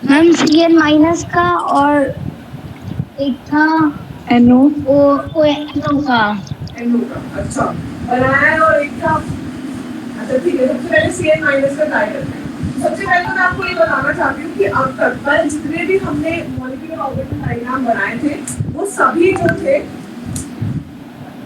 Ma'am Cn minus का और एक था NO ओ NO का। NO का, अच्छा बनाया है और एक था, अच्छा ठीक है। सबसे पहले Cn माइनस का ट्राई करते हैं। सबसे पहले तो मैं आपको ये बताना चाहती हूँ कि अब तक कल जितने भी हमने मॉलिक्यूलर ऑर्बिटल डायग्राम बनाए थे वो सभी जो थे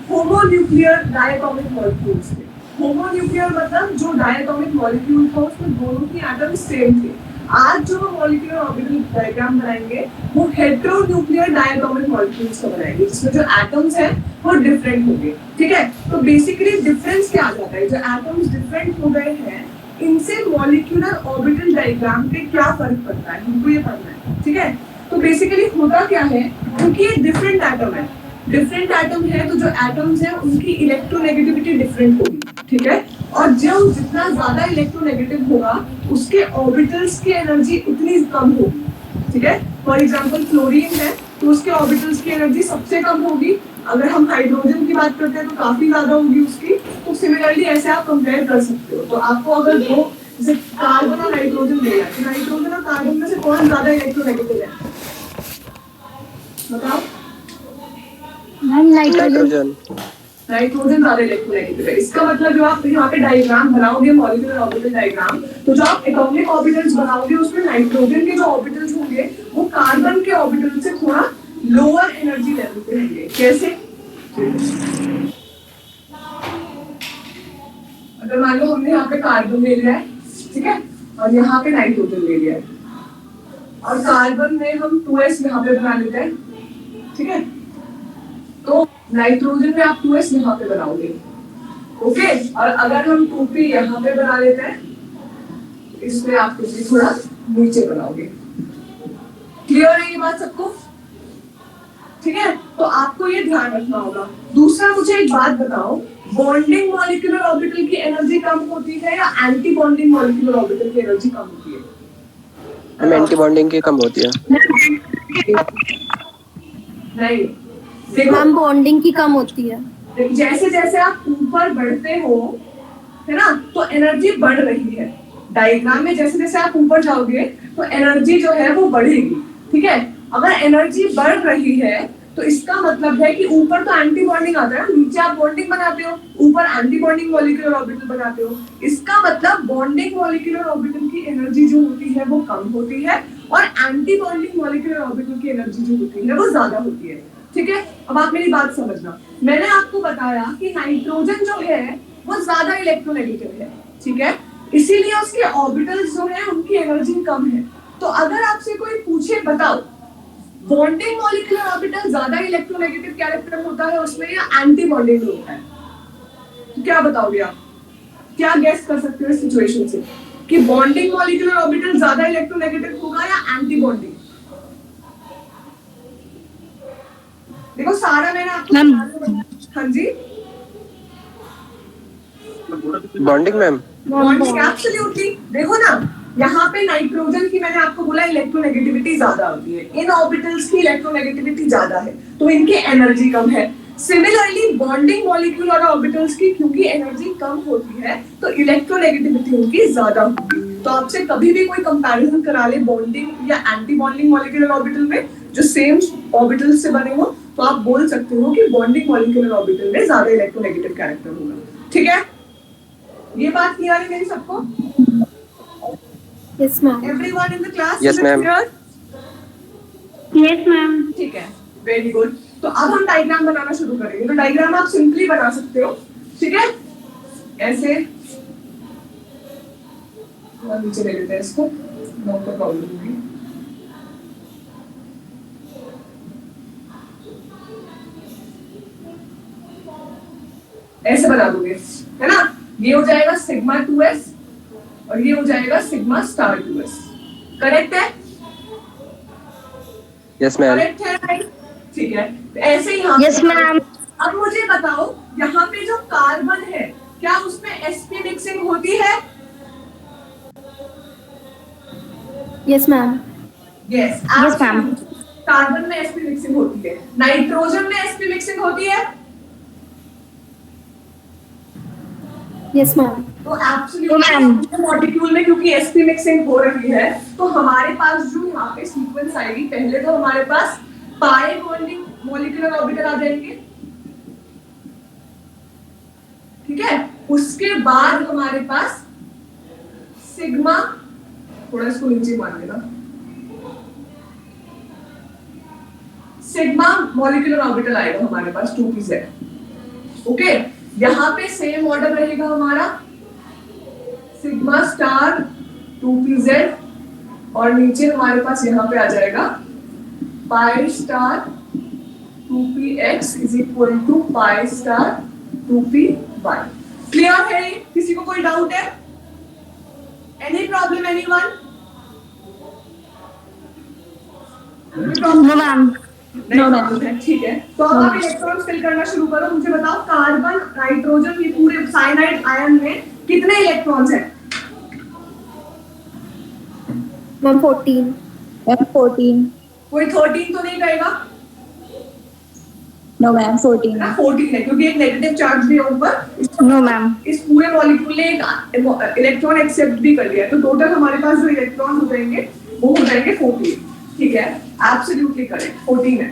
होमोन्यूक्लियर डायटोमिक मॉलिक्यूल्स थे। होमोन्यूक्लियर मतलब जो डायटोमिक मॉलिक्यूल था उसमें दोनों की एटम सेम थे। आज जो हम मॉलिक्यूलर ऑर्बिटल डायग्राम बनाएंगे वो हेटेरोन्यूक्लियर डायटोमिक मॉलिक्यूल्स का बनाएंगे जिसमें जो एटम्स हैं वो डिफरेंट होंगे। ठीक है, तो बेसिकली डिफरेंस क्या आ जाता है, जो एटम्स डिफरेंट हो गए हैं इनसे मॉलिक्यूलर ऑर्बिटल डायग्राम पे क्या फर्क पड़ता है हमको ये पढ़ना है। ठीक है, तो बेसिकली होता क्या है, क्योंकि ये डिफरेंट एटम है, डिफरेंट एटम है तो जो एटम्स हैं उनकी इलेक्ट्रोनेगेटिविटी डिफरेंट होगी। ठीक है, और जो जितना ज्यादा इलेक्ट्रोनेगेटिव होगा उसके ऑर्बिटल्स की एनर्जी उतनी कम होगी। ठीक है, फॉर एग्जांपल क्लोरीन है तो उसके ऑर्बिटल्स की एनर्जी सबसे कम होगी। अगर हम हाइड्रोजन की बात करते हैं तो काफी ज्यादा होगी उसकी। तो सिमिलरली ऐसे आप कंपेयर कर सकते हो। तो आपको अगर दो जैसे कार्बन और नाइट्रोजन मिला तो नाइट्रोजन और कार्बन में से कौन ज्यादा इलेक्ट्रोनेगेटिव है बताओ। Ma'am nitrogen. नाइट्रोजन ज्यादा इलेक्ट्रोनेगेटिव है। इसका मतलब जो आप यहाँ पे डायग्राम बनाओगे मॉलिक्यूलर ऑर्बिटल डायग्राम, तो जो आप एटॉमिक ऑर्बिटल्स बनाओगे उसमें नाइट्रोजन के जो ऑर्बिटल्स होंगे वो कार्बन के ऑर्बिटल से थोड़ा लोअर एनर्जी लेवल पे होंगे। कैसे, अगर मान लो हमने यहाँ पे कार्बन ले लिया है, ठीक है, और यहाँ पे नाइट्रोजन ले लिया है और कार्बन में हम 2s यहाँ पे बना लेते हैं। ठीक है, तो नाइट्रोजन में आप 2s यहाँ पे बनाओगे। ओके, और अगर हम 2p यहाँ पे बना लेते हैं इसमें आप कुछ थोड़ा नीचे बनाओगे। क्लियर है ये बात सबको? ठीक है, तो आपको ये ध्यान रखना होगा। दूसरा मुझे एक बात बताओ, बॉन्डिंग मॉलिक्यूलर ऑर्बिटल की एनर्जी कम होती है या एंटी बॉन्डिंग मॉलिक्यूलर ऑर्बिटल की एनर्जी कम होती है? एंटी बॉन्डिंग की कम होती है। नहीं, देखो मैम बॉन्डिंग की कम होती है। जैसे जैसे आप ऊपर बढ़ते हो है ना तो एनर्जी बढ़ रही है। डायग्राम में जैसे जैसे आप ऊपर जाओगे तो एनर्जी जो है वो बढ़ेगी। ठीक है, अगर एनर्जी बढ़ रही है तो इसका मतलब है कि ऊपर तो एंटी बॉन्डिंग आता है, नीचे आप बॉन्डिंग बनाते हो, ऊपर एंटी बॉन्डिंग मॉलिक्यूलर ऑर्बिटल बनाते हो। इसका मतलब बॉन्डिंग मॉलिक्यूलर ऑर्बिटल की एनर्जी जो होती है वो कम होती है और एंटी बॉन्डिंग मॉलिक्यूलर ऑर्बिटल की एनर्जी जो होती है वो ज्यादा होती है। ठीक है, अब आप मेरी बात समझना। मैंने आपको बताया कि नाइट्रोजन जो है वो ज्यादा इलेक्ट्रोनेगेटिव है। ठीक है, इसीलिए उसके ऑर्बिटल्स जो है उनकी एनर्जी कम है। तो अगर आपसे कोई पूछे बताओ बॉन्डिंग मॉलिक्यूलर ऑर्बिटल ज्यादा इलेक्ट्रोनेगेटिव कैरेक्टर होता है उसमें या एंटी बॉन्डिंग होता है, तो क्या बताओगे आप? क्या गेस कर सकते हो इस सिचुएशन से कि बॉन्डिंग मॉलिक्यूलर ऑर्बिटल ज्यादा इलेक्ट्रोनेगेटिव होगा या एंटी बॉन्डिंग? देखो सारा मैंने आपको हाँ जी बॉन्डिंग मैम, बॉन्डिंग एब्सोल्युटली। देखो ना यहाँ पे नाइट्रोजन की मैंने आपको बोला इलेक्ट्रोनेगेटिविटी ज्यादा होती है, इन ऑर्बिटल्स की इलेक्ट्रोनेगेटिविटी ज्यादा है तो इनकी एनर्जी कम है। सिमिलरली बॉन्डिंग मॉलिक्यूलर ऑर्बिटल्स की क्योंकि एनर्जी कम होती है तो इलेक्ट्रोनेगेटिविटी उनकी ज्यादा होगी। तो आपसे कभी भी कोई कंपैरिजन करा ले बॉन्डिंग या एंटी बॉन्डिंग मॉलिक्यूलर ऑर्बिटल में जो सेम ऑर्बिटल से बने हो तो आप बोल सकते हो कि बॉन्डिंग मॉलिक्यूलर ऑर्बिटल में ज्यादा इलेक्ट्रोनेगेटिव कैरेक्टर होगा। ठीक है, ये बात क्लियर है मेरी सबको? Yes ma'am. Everyone in the class? Yes, ma'am. Yes ma'am. ठीक है, वेरी गुड। तो अब हम डायग्राम बनाना शुरू करेंगे। तो डायग्राम आप सिंपली बना सकते हो। ठीक है, ऐसे नीचे ले लेते हैं इसको, नोट पर प्रॉब्लम होगी। ऐसे बना दोगे है ना, ये हो जाएगा सिग्मा 2s और ये हो जाएगा सिग्मा स्टार 2s। करेक्ट है? Yes ma'am. करेक्ट है राइट? ठीक है, तो ऐसे ही यस मैम। अब मुझे बताओ यहाँ पे जो कार्बन है क्या उसमें sp मिक्सिंग होती है? Yes ma'am. Yes yes ma'am. Carbon में sp मिक्सिंग होती है। नाइट्रोजन में sp मिक्सिंग होती है? Yes ma'am. तो एब्सोल्युटली मॉलिक्यूल में क्योंकि sp मिक्सिंग हो रही है तो हमारे पास जो यहाँ पे सीक्वेंस आएगी, पहले तो हमारे पास पाई बॉन्डिंग मॉलिक्यूलर ऑर्बिटल आ जाएंगे, ठीक है। उसके बाद हमारे पास सिग्मा, थोड़ा इसको नीचे मान लेना, सिग्मा मॉलिक्यूलर ऑर्बिटल आएगा हमारे पास 2pz। ओके, यहां पे सेम ऑर्डर रहेगा हमारा, सिग्मा स्टार 2pz और नीचे हमारे पास यहां पे आ जाएगा pi star 2px is equal to pi star 2py। Clear है? किसी को कोई डाउट है? Any problem anyone? No ma'am. No ma'am, ठीक है। तो अब आप इलेक्ट्रॉन्स फिल करना शुरू करो। मुझे बताओ कार्बन, नाइट्रोजन, ये पूरे साइनाइड आयन में कितने इलेक्ट्रॉन्स हैं? मैम 14। कोई 13 तो नहीं कहेगा? नो मैम 14 ना 14 है क्योंकि एक नेगेटिव चार्ज भी है ऊपर। No ma'am. इस पूरे मॉलिक्यूल ने एक इलेक्ट्रॉन एक्सेप्ट भी कर लिया है, तो टोटल हमारे पास जो इलेक्ट्रॉन हो जाएंगे वो हो जाएंगे 14। ठीक है, एब्सोल्युटली करेक्ट, 14 है।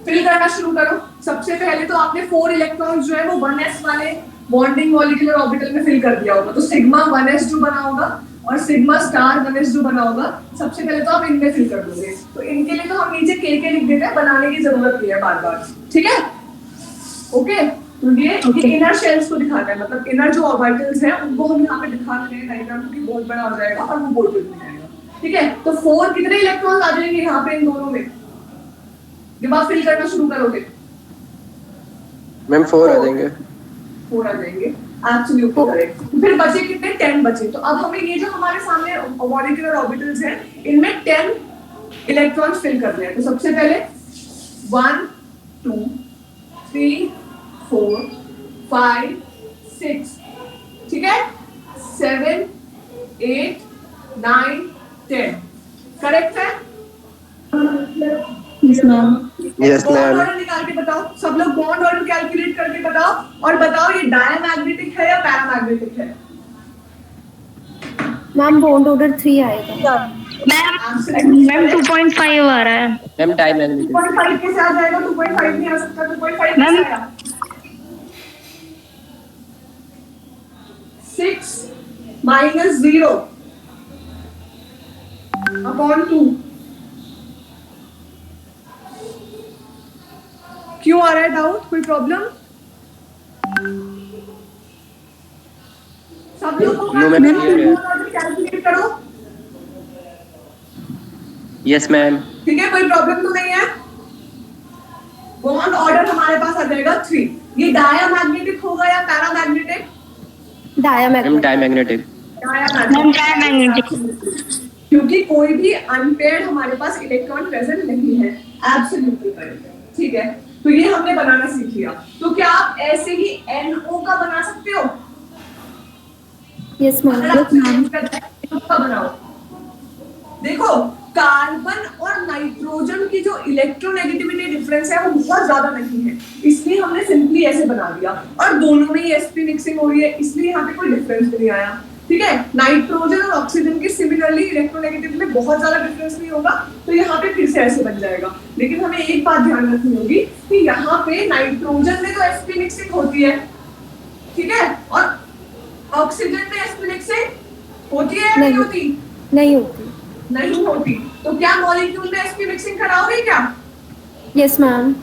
फिल करना शुरू करो। सबसे पहले तो आपने 4 इलेक्ट्रॉन्स जो है वो 1s वाले बॉन्डिंग मॉलिक्यूलर ऑर्बिटल में फिल कर दिया होगा, तो सिग्मा 1s जो बना होगा और सिग्मा स्टार 1s जो बना होगा, सबसे पहले तो आप इनमें फिल कर दोगे। तो इनके लिए तो हम नीचे के लिख देते हैं, बनाने की जरूरत नहीं है बार बार, ठीक है। ओके, तो ये इनर शेल्स को दिखाता है, मतलब इनर जो ऑर्बिटल्स हैं उनको हम यहाँ पे दिखा रहे हैं डायग्राम, क्योंकि बहुत बड़ा हो जाएगा और वो बोर्ड पे भी जाएगा, ठीक है। तो 4 कितने इलेक्ट्रॉन्स आ जाएंगे यहाँ पे इन दोनों में जब आप फिल करना शुरू करोगे? मैम 4 आ जाएंगे। 4 आ जाएंगे, एब्सोल्युटली करेक्ट। फिर बचे कितने? 10 बचे। तो अब हमें ये जो हमारे सामने मॉलिक्यूलर ऑर्बिटल्स हैं इनमें 10 इलेक्ट्रॉन्स फिल करने हैं। तो सबसे पहले 1 2 3 4 5 6, ठीक है, 7 8 9 10, करेक्ट है? Yes ma'am. Yes bond ma'am. Order निकाल के बताओ, सब लोग बॉन्ड ऑर्डर कैलकुलेट करके बताओ, और बताओ ये डायमैग्नेटिक है या पैरामैग्नेटिक है? मैम बॉन्ड ऑर्डर 3 आएगा। मैम 2.5 आ रहा है। Ma'am time management. 2.5 कैसे आ जाएगा? 2.5 नहीं आ सकता। 2.5 कैसे मैम? आया? 6 माइनस 0 अपॉन 2। क्यों आ रहा है डाउट? कोई प्रॉब्लम? सब लोग को No, ma'am, clear है। कैलकुलेट करो, यस मैम। ठीक है, कोई प्रॉब्लम तो नहीं है। बॉन्ड ऑर्डर हमारे पास आ जाएगा 3। ये डायमैग्नेटिक होगा या paramagnetic? Ma'am diamagnetic. Diamagnetic. Ma'am diamagnetic. क्योंकि कोई भी अनपेयर्ड हमारे पास इलेक्ट्रॉन प्रेजेंट नहीं है, एब्सोल्युटली करेक्ट, ठीक है। तो ये हमने बनाना सीख लिया। तो क्या आप ऐसे ही NO का बना सकते हो? Yes ma'am. अगर आप NO का बनाओ, देखो कार्बन और नाइट्रोजन की जो इलेक्ट्रोनेगेटिविटी डिफरेंस है वो बहुत ज्यादा नहीं है, इसलिए हमने सिंपली ऐसे बना दिया। और दोनों में ही sp मिक्सिंग हो रही है, इसलिए यहाँ पे कोई डिफरेंस नहीं आया, ठीक है। नाइट्रोजन और ऑक्सीजन की सिमिलरली इलेक्ट्रोनेगेटिविटी में बहुत ज्यादा डिफरेंस नहीं होगा, तो यहाँ पे फिर से ऐसे बन जाएगा। लेकिन हमें एक बात ध्यान रखनी होगी कि यहाँ पे नाइट्रोजन में तो sp मिक्सिंग होती है, ठीक है, और ऑक्सीजन में sp मिक्सिंग होती है या नहीं होती? नहीं होती। नहीं होती। तो क्या मॉलिक्यूल में sp मिक्सिंग कराओगे क्या? Yes ma'am.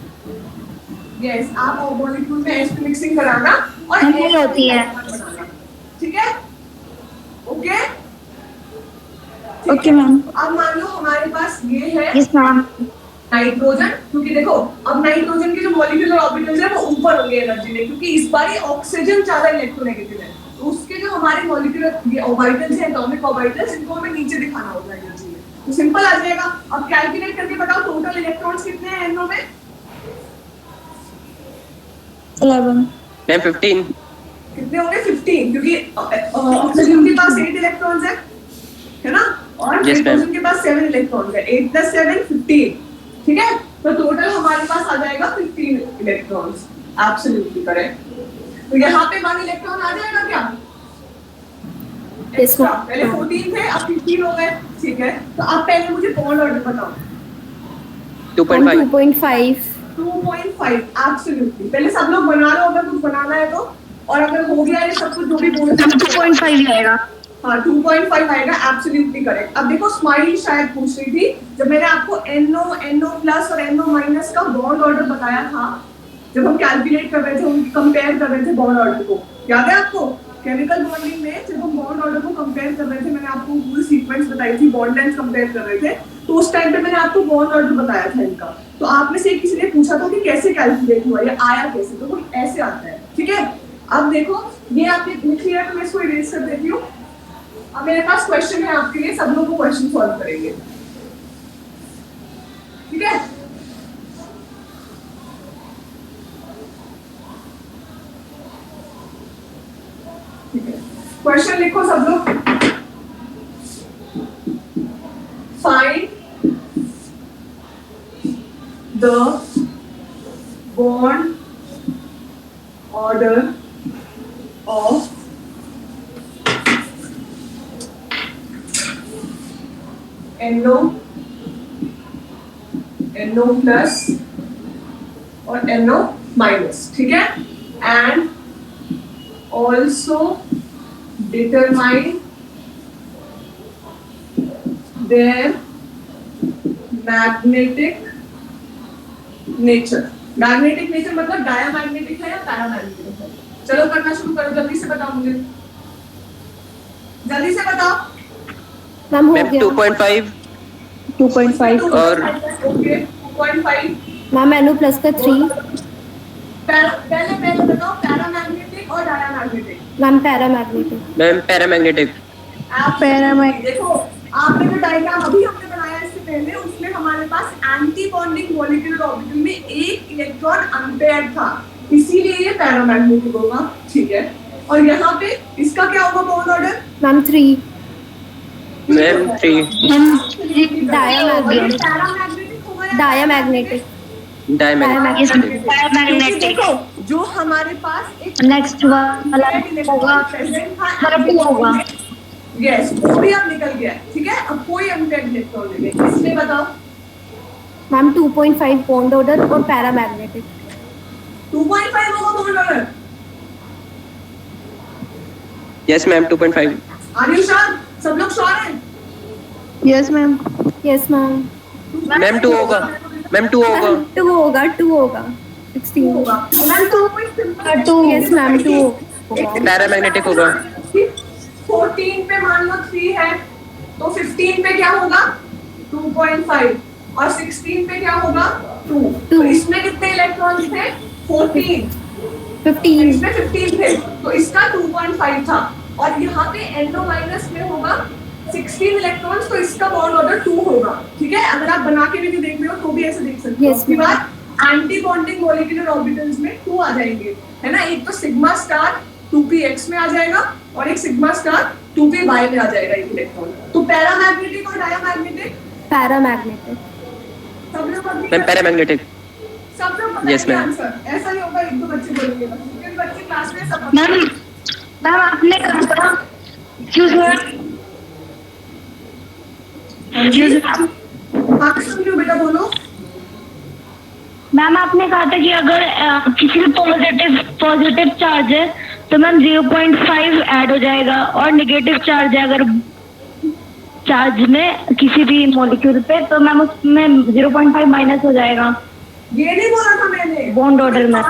यस, आप मॉलिक्यूल में sp मिक्सिंग कराना और नहीं होती है। ठीक है, ओके ओके मैम। अब मान लो हमारे पास ये है यस मैम। नाइट्रोजन, क्योंकि देखो अब नाइट्रोजन के जो मॉलिक्यूलर ऑर्बिटल्स है वो ऊपर होंगे एनर्जी में, क्योंकि इस बार ऑक्सीजन ज्यादा इलेक्ट्रोनेगेटिव है, तो उसके जो हमारे मॉलिक्यूलर ये ऑर्बिटल्स हैं, एटॉमिक ऑर्बिटल्स, इनको हमें नीचे दिखाना होगा एनर्जी में। तो सिंपल आ जाएगा। अब कैलकुलेट करके बताओ टोटल इलेक्ट्रॉन्स कितने हैं NO में? 11। मैम 15। कितने होंगे? 15, क्योंकि ऑक्सीजन के पास 8 इलेक्ट्रॉन्स है ना, और Yes, ma'am. नाइट्रोजन के पास 7 इलेक्ट्रॉन्स है। 8 + 7 15, ठीक है। तो टोटल हमारे पास आ जाएगा 15 इलेक्ट्रॉन्स, एब्सोल्युटली करेक्ट। तो यहाँ पे 1 इलेक्ट्रॉन आ जाएगा क्या? Yes, extra. ma'am. पहले 14 थे, अब 15 हो गए, ठीक है। तो आप पहले मुझे बॉन्ड ऑर्डर बताओ। 2.5 2.5 2.5 एब्सोल्युटली। पहले सब लोग बना लो अगर कुछ बनाना है तो, और अगर हो गया ये सब कुछ जो भी बोल 2.5 आएगा। हाँ 2.5 आएगा, एब्सोल्युटली करेक्ट। अब देखो स्माइल शायद पूछ रही थी, जब मैंने आपको NO प्लस और NO माइनस का बॉन्ड ऑर्डर बताया था, जब हम कैलकुलेट कर रहे थे, हम कंपेयर कर रहे थे बॉन्ड ऑर्डर को, याद है आपको? केमिकल बॉन्डिंग में जब हम बॉन्ड ऑर्डर को कंपेयर कर रहे थे, मैंने आपको पूरी सीक्वेंस बताई थी, बॉन्ड लेंथ कंपेयर कर रहे थे, तो उस टाइम पे मैंने आपको बॉन्ड ऑर्डर बताया था इनका। तो आप में से किसी ने पूछा था कि कैसे कैलकुलेट हुआ, ये आया कैसे, तो वो ऐसे आता है, ठीक है। अब देखो ये आपने लिख लिया तो मैं इसको इरेज कर देती हूँ। अब मेरे पास क्वेश्चन है आपके लिए, सब लोग को क्वेश्चन सॉल्व करेंगे, ठीक है। ठीक है, क्वेश्चन लिखो सब लोग। Find the bond order of NO plus और NO माइनस, ठीक है। And also determine there magnetic nature. Magnetic nature मतलब डायामैग्नेटिक है या पैरामैग्नेटिक है? चलो करना शुरू करो, जल्दी से बताओ मुझे, जल्दी से बताओ। मैम हो मैम गया। 2.5 2.5 और ओके 2.5। मैम NO प्लस का 3। पहले बताओ पैरामैग्नेटिक और diamagnetic. Ma'am paramagnetic. Ma'am paramagnetic. Paramagnetic. देखो आपने जो डायग्राम अभी हमने बनाया इससे पहले, उसमें हमारे पास एंटी बॉन्डिंग मॉलिक्यूलर ऑर्बिटल में एक इलेक्ट्रॉन अनपेयर्ड था, इसीलिए ये पैरामैग्नेटिक होगा, ठीक है। और यहाँ पे इसका क्या होगा bond order? Ma'am 3। Ma'am 3 diamagnetic. Paramagnetic होगा या डायामैग्नेटिक। डायमैग्नेटिक। क्योंकि देखो जो हमारे पास एक नेक्स्ट वाला होगा प्रेजेंट होगा। यस वो भी अब निकल गया, ठीक है। अब कोई अनपेयर्ड इलेक्ट्रॉन नहीं है, इसलिए बताओ। मैम 2.5 बॉन्ड ऑर्डर और पैरामैग्नेटिक। 2.5 होगा bond order. Yes ma'am 2.5। Are you sure? सब लोग श्योर हैं? Yes ma'am. Yes ma'am. Ma'am 2 होगा। मैम 2 होगा। 2 होगा 2 होगा 16 होगा। मैम 2 यस मैम 2 होगा। पैरामैग्नेटिक होगा। 14 पे मान लो 3 है, तो 15 पे क्या होगा? 2.5 और 16 पे क्या होगा? 2। तो इसमें कितने इलेक्ट्रॉन्स थे? 14। 15। इसमें 15 थे, तो इसका 2.5 था। और यहाँ पे NO माइनस में होगा 16 इलेक्ट्रॉन्स, तो इसका बॉन्ड ऑर्डर 2 होगा, ठीक है। अगर आप बना के भी देख रहे हो तो भी ऐसे देख सकते हो। उसके बाद एंटी बॉन्डिंग मॉलिक्यूलर ऑर्बिटल्स में 2 आ जाएंगे, है ना। एक तो सिग्मा स्टार 2px में आ जाएगा और एक सिग्मा स्टार 2py में आ जाएगा एक इलेक्ट्रॉन। तो पैरामैग्नेटिक और डायामैग्नेटिक? पैरामैग्नेटिक। सब लोग मैम पैरामैग्नेटिक। सब लोग Yes, ma'am. आंसर ऐसा ही होगा, 1-2 बच्चे बोलेंगे बस, क्योंकि बच्चे क्लास में सब मैम आपने कहा था एक्सक्यूज मी हाँ सुन लो बेटा, बोलो। मैम आपने कहा था कि अगर किसी में पॉजिटिव चार्ज है तो मैम 0.5 ऐड हो जाएगा, और नेगेटिव चार्ज है अगर चार्ज में किसी भी मॉलिक्यूल पे तो मैम उसमें 0.5 माइनस हो जाएगा। ये नहीं बोला था मैंने बॉन्ड ऑर्डर में।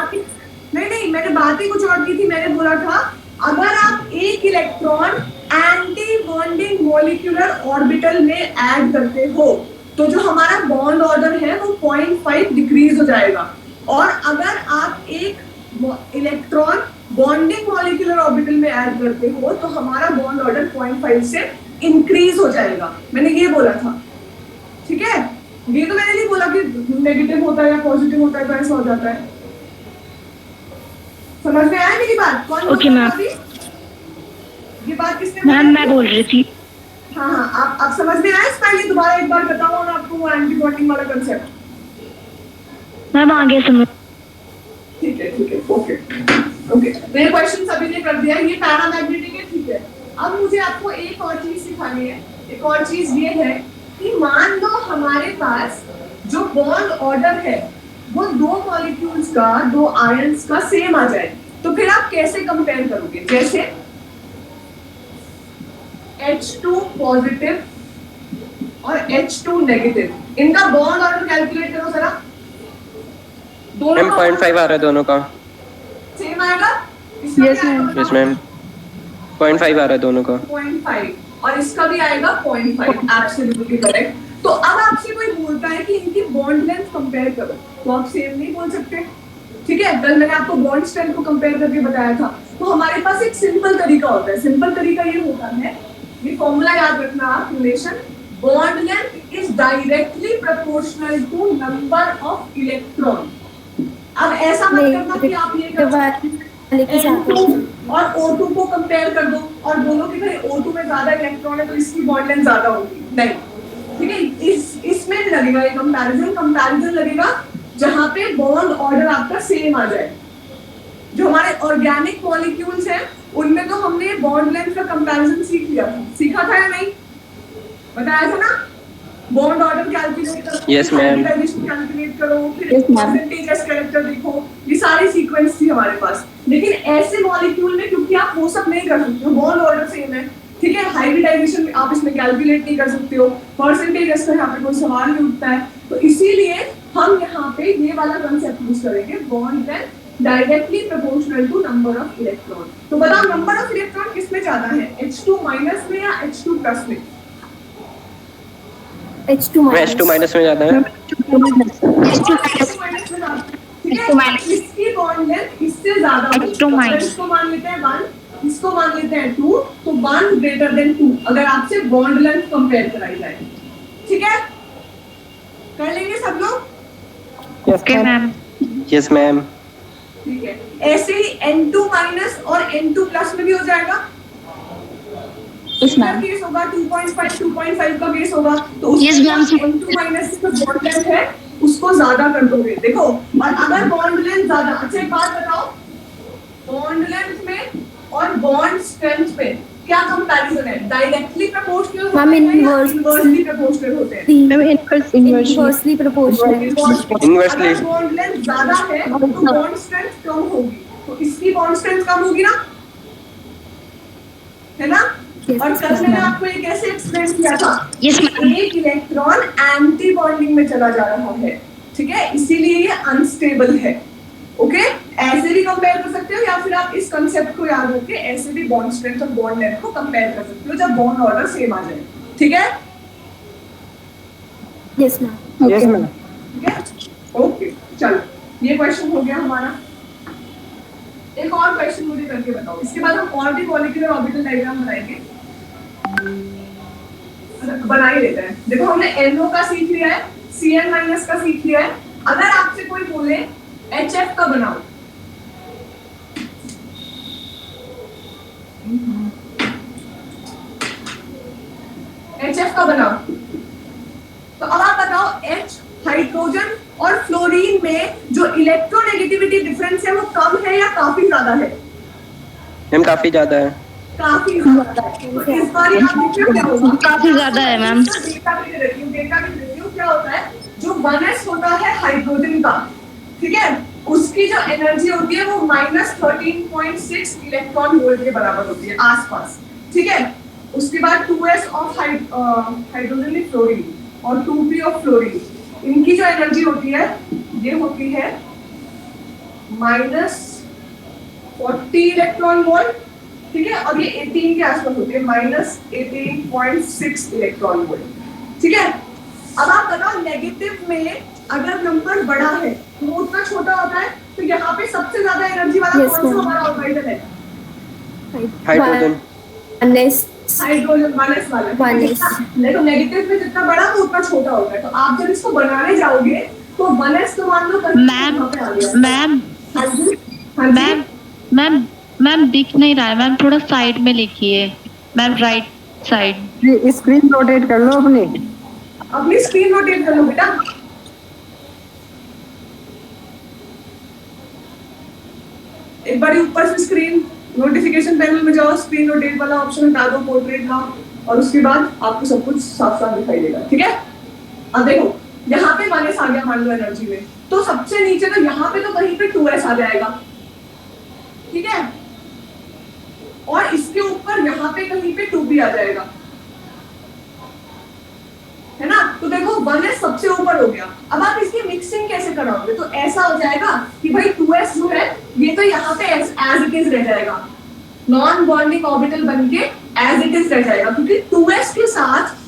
नहीं मैंने बात ही कुछ और की थी। मैंने बोला था अगर आप एक electron anti bonding molecular orbital में ऐड करते हो तो जो हमारा बॉन्ड ऑर्डर है वो 0.5 डिक्रीज हो जाएगा, और अगर आप एक इलेक्ट्रॉन बॉन्डिंग मॉलिक्यूलर ऑर्बिटल में ऐड करते हो तो हमारा बॉन्ड ऑर्डर 0.5 से इंक्रीज हो जाएगा। मैंने ये बोला था, ठीक है। ये तो मैंने नहीं बोला कि नेगेटिव होता है या पॉजिटिव होता है तो ऐसा हो जाता है। समझ में आया मेरी बात? कौन ओके मैम। ये बात किसने मैम मैं बोल रही थी। हाँ आप समझ में आया? स्माइली दोबारा एक बार बताओ ना आपको वो एंटी बॉन्डिंग वाला कंसेप्ट। मैम आगे समझ। ठीक है ओके। ओके, तो ये क्वेश्चन सभी ने कर दिया, ये पैरामैग्नेटिक है, ठीक है। अब मुझे आपको एक और चीज सिखानी है। एक और चीज ये है कि मान लो हमारे पास जो बॉन्ड ऑर्डर है वो दो मॉलिक्यूल्स का, दो आयंस का सेम आ जाए, तो फिर आप कैसे कंपेयर करोगे? जैसे H2 पॉजिटिव और H2 नेगेटिव, इनका बॉन्ड ऑर्डर कैलकुलेट करो जरा। दोनों मैम 0.5 आ रहा है दोनों का। सेम आएगा? Yes, ma'am. यस मैम 0.5 आ रहा है दोनों का। 0.5 और इसका भी आएगा 0.5, एब्सोल्युटली करेक्ट। तो अब आपसे कोई बोलता है कि इनकी बॉन्ड लेंथ कंपेयर करो, तो आप सेम नहीं बोल सकते, ठीक है। कल मैंने आपको बॉन्ड स्ट्रेंथ को कंपेयर करके बताया था। तो हमारे पास एक सिंपल तरीका होता है। सिंपल तरीका ये होता है, ये फॉर्मूला याद रखना आप, relation bond length is directly proportional to number of electron. अब ऐसा मत करना कि आप ये N2 और O2 को कंपेयर कर दो और बोलो कि भाई O2 में ज्यादा इलेक्ट्रॉन है तो इसकी बॉन्ड लेंथ ज्यादा होगी, नहीं, ठीक है। इसमें नहीं लगेगा ये कंपैरिजन लगेगा जहां पे बॉन्ड ऑर्डर आपका सेम आ जाए। जो हमारे ऑर्गेनिक मॉलिक्यूल्स हैं उनमें तो हमने बॉन्ड लेंथ का कंपैरिजन सीखा था या नहीं? बताया था ना? बॉन्ड ऑर्डर कैलकुलेट करो, Yes, ma'am. कैलकुलेट करो, फिर Yes, ma'am. परसेंटेज कैरेक्टर देखो, ये सारी सीक्वेंस थी हमारे पास। लेकिन ऐसे मॉलिक्यूल में क्योंकि आप वो सब नहीं कर सकते हो, बॉन्ड ऑर्डर सेम है, ठीक है, हाइब्रिडाइजेशन आप इसमें कैलकुलेट नहीं कर सकते हो, परसेंटेज का यहाँ पे कोई सवाल नहीं उठता है, तो इसीलिए हम यहाँ पे ये वाला कंसेप्ट यूज करेंगे, bond length directly proportional to number of electron. तो बताओ नंबर ऑफ इलेक्ट्रॉन किसमें ज्यादा है, H2 माइनस में या H2 प्लस में? H2 H2 माइनस में ज्यादा है। इसकी बॉन्ड लेंथ इससे ज्यादा होगी। इसको मान लेते हैं 1, इसको मान लेते हैं 2, तो 1 ग्रेटर देन 2 अगर आपसे बॉन्ड लेंथ कंपेयर कराई जाए, ठीक है। कर लेंगे सब लोग? Okay ma'am. Yes ma'am. ठीक है, ऐसे ही N2 माइनस और N2 प्लस में भी हो जाएगा। इसका केस होगा 2.5 का केस होगा, तो उसमें N2 माइनस जो बॉन्ड लेंथ है उसको ज्यादा कर दोगे, देखो। और अगर बॉन्ड लेंथ ज्यादा, अच्छा एक बात बताओ, बॉन्ड लेंथ में और बॉन्ड स्ट्रेंथ पे क्या कंपैरिजन है? डायरेक्टली प्रोपोर्शनल होते हैं या इनवर्सली प्रोपोर्शनल होते हैं? Ma'am inversely proportional. इनवर्सली। अगर बॉन्ड लेंथ ज्यादा है तो बॉन्ड स्ट्रेंथ कम होगी, तो इसकी बॉन्ड स्ट्रेंथ कम होगी ना, है ना? और कल मैंने आपको ये कैसे एक्सप्लेन किया था? एक इलेक्ट्रॉन एंटी बॉन्डिंग में चला जा रहा है, ठीक है, इसीलिए ये अनस्टेबल है। ओके, ऐसे भी कंपेयर कर सकते हो या फिर आप इस कंसेप्ट को याद रख के ऐसे भी बॉन्ड स्ट्रेंथ और बॉन्ड लेंथ को कंपेयर कर सकते हो जब बॉन्ड ऑर्डर सेम आ जाए, ठीक है। Yes ma'am. Yes ma'am. ठीक है, ओके, चलो ये क्वेश्चन हो गया हमारा। एक और क्वेश्चन मुझे करके बताओ, इसके बाद हम और भी मॉलिक्यूलर ऑर्बिटल डायग्राम बनाएंगे। बना ही लेते हैं। देखो हमने NO का सीख लिया है, Cn माइनस का सीख लिया है। अगर आपसे कोई बोले HF का बनाओ, HF का बनाओ, तो अब आप बताओ H हाइड्रोजन और फ्लोरीन में जो इलेक्ट्रोनेगेटिविटी डिफरेंस है वो कम है या काफी ज्यादा है? मैम काफी ज्यादा है। काफी ज्यादा है। तो इस बार आप देखिए क्या होगा, काफी ज्यादा है मैम। डेटा भी देती हूँ क्या होता है, जो 1s होता है हाइड्रोजन का, ठीक है, उसकी जो एनर्जी होती है वो -13.6 इलेक्ट्रॉन वोल्ट के बराबर होती है आसपास, ठीक है। उसके बाद 2s ऑफ हाइड्रोजन फ्लोरीन और 2p ऑफ फ्लोरीन, इनकी जो एनर्जी होती है ये होती है -40 इलेक्ट्रॉन वोल्ट, ठीक है, और ये 18 के आसपास होती है, -18.6 इलेक्ट्रॉन वोल्ट, ठीक है। अब आप बताओ नेगेटिव में अगर नंबर बड़ा है तो वो उतना छोटा होता है, तो यहाँ पे सबसे ज्यादा एनर्जी वाला कौन सा हमारा ऑर्बिटल है? हाइड्रोजन। हाइड्रोजन 1s वाला। देखो नेगेटिव में जितना बड़ा वो उतना छोटा होता है, तो आप जब इसको बनाने जाओगे तो 1s तो मान लो मैम दिख नहीं रहा है मैम, थोड़ा साइड में लिखिए ma'am, right side. Screen rotate कर लो अपनी स्क्रीन रोटेट कर लो बेटा। एक बार ऊपर से स्क्रीन नोटिफिकेशन पैनल में जाओ, स्क्रीन रोटेट वाला ऑप्शन हटा दो, पोर्ट्रेट लाओ, और उसके बाद आपको सब कुछ साफ साफ दिखाई देगा। ठीक है, अब देखो यहाँ पे माइनस आ गया मान लो एनर्जी में, तो सबसे नीचे तो यहाँ पे तो कहीं पे 2s आ जाएगा। ठीक है, और इसके ऊपर यहाँ पे कहीं पे 2p आ जाएगा, है ना। तो देखो 1s सबसे ऊपर हो गया। अब आप इसकी मिक्सिंग कैसे कराओगे, तो ऐसा हो जाएगा कि भाई 2s जो है ये तो यहाँ पे एज इट इज रह जाएगा, नॉन बॉन्डिंग ऑर्बिटल बनके एज इट इज रह जाएगा, क्योंकि 2s के साथ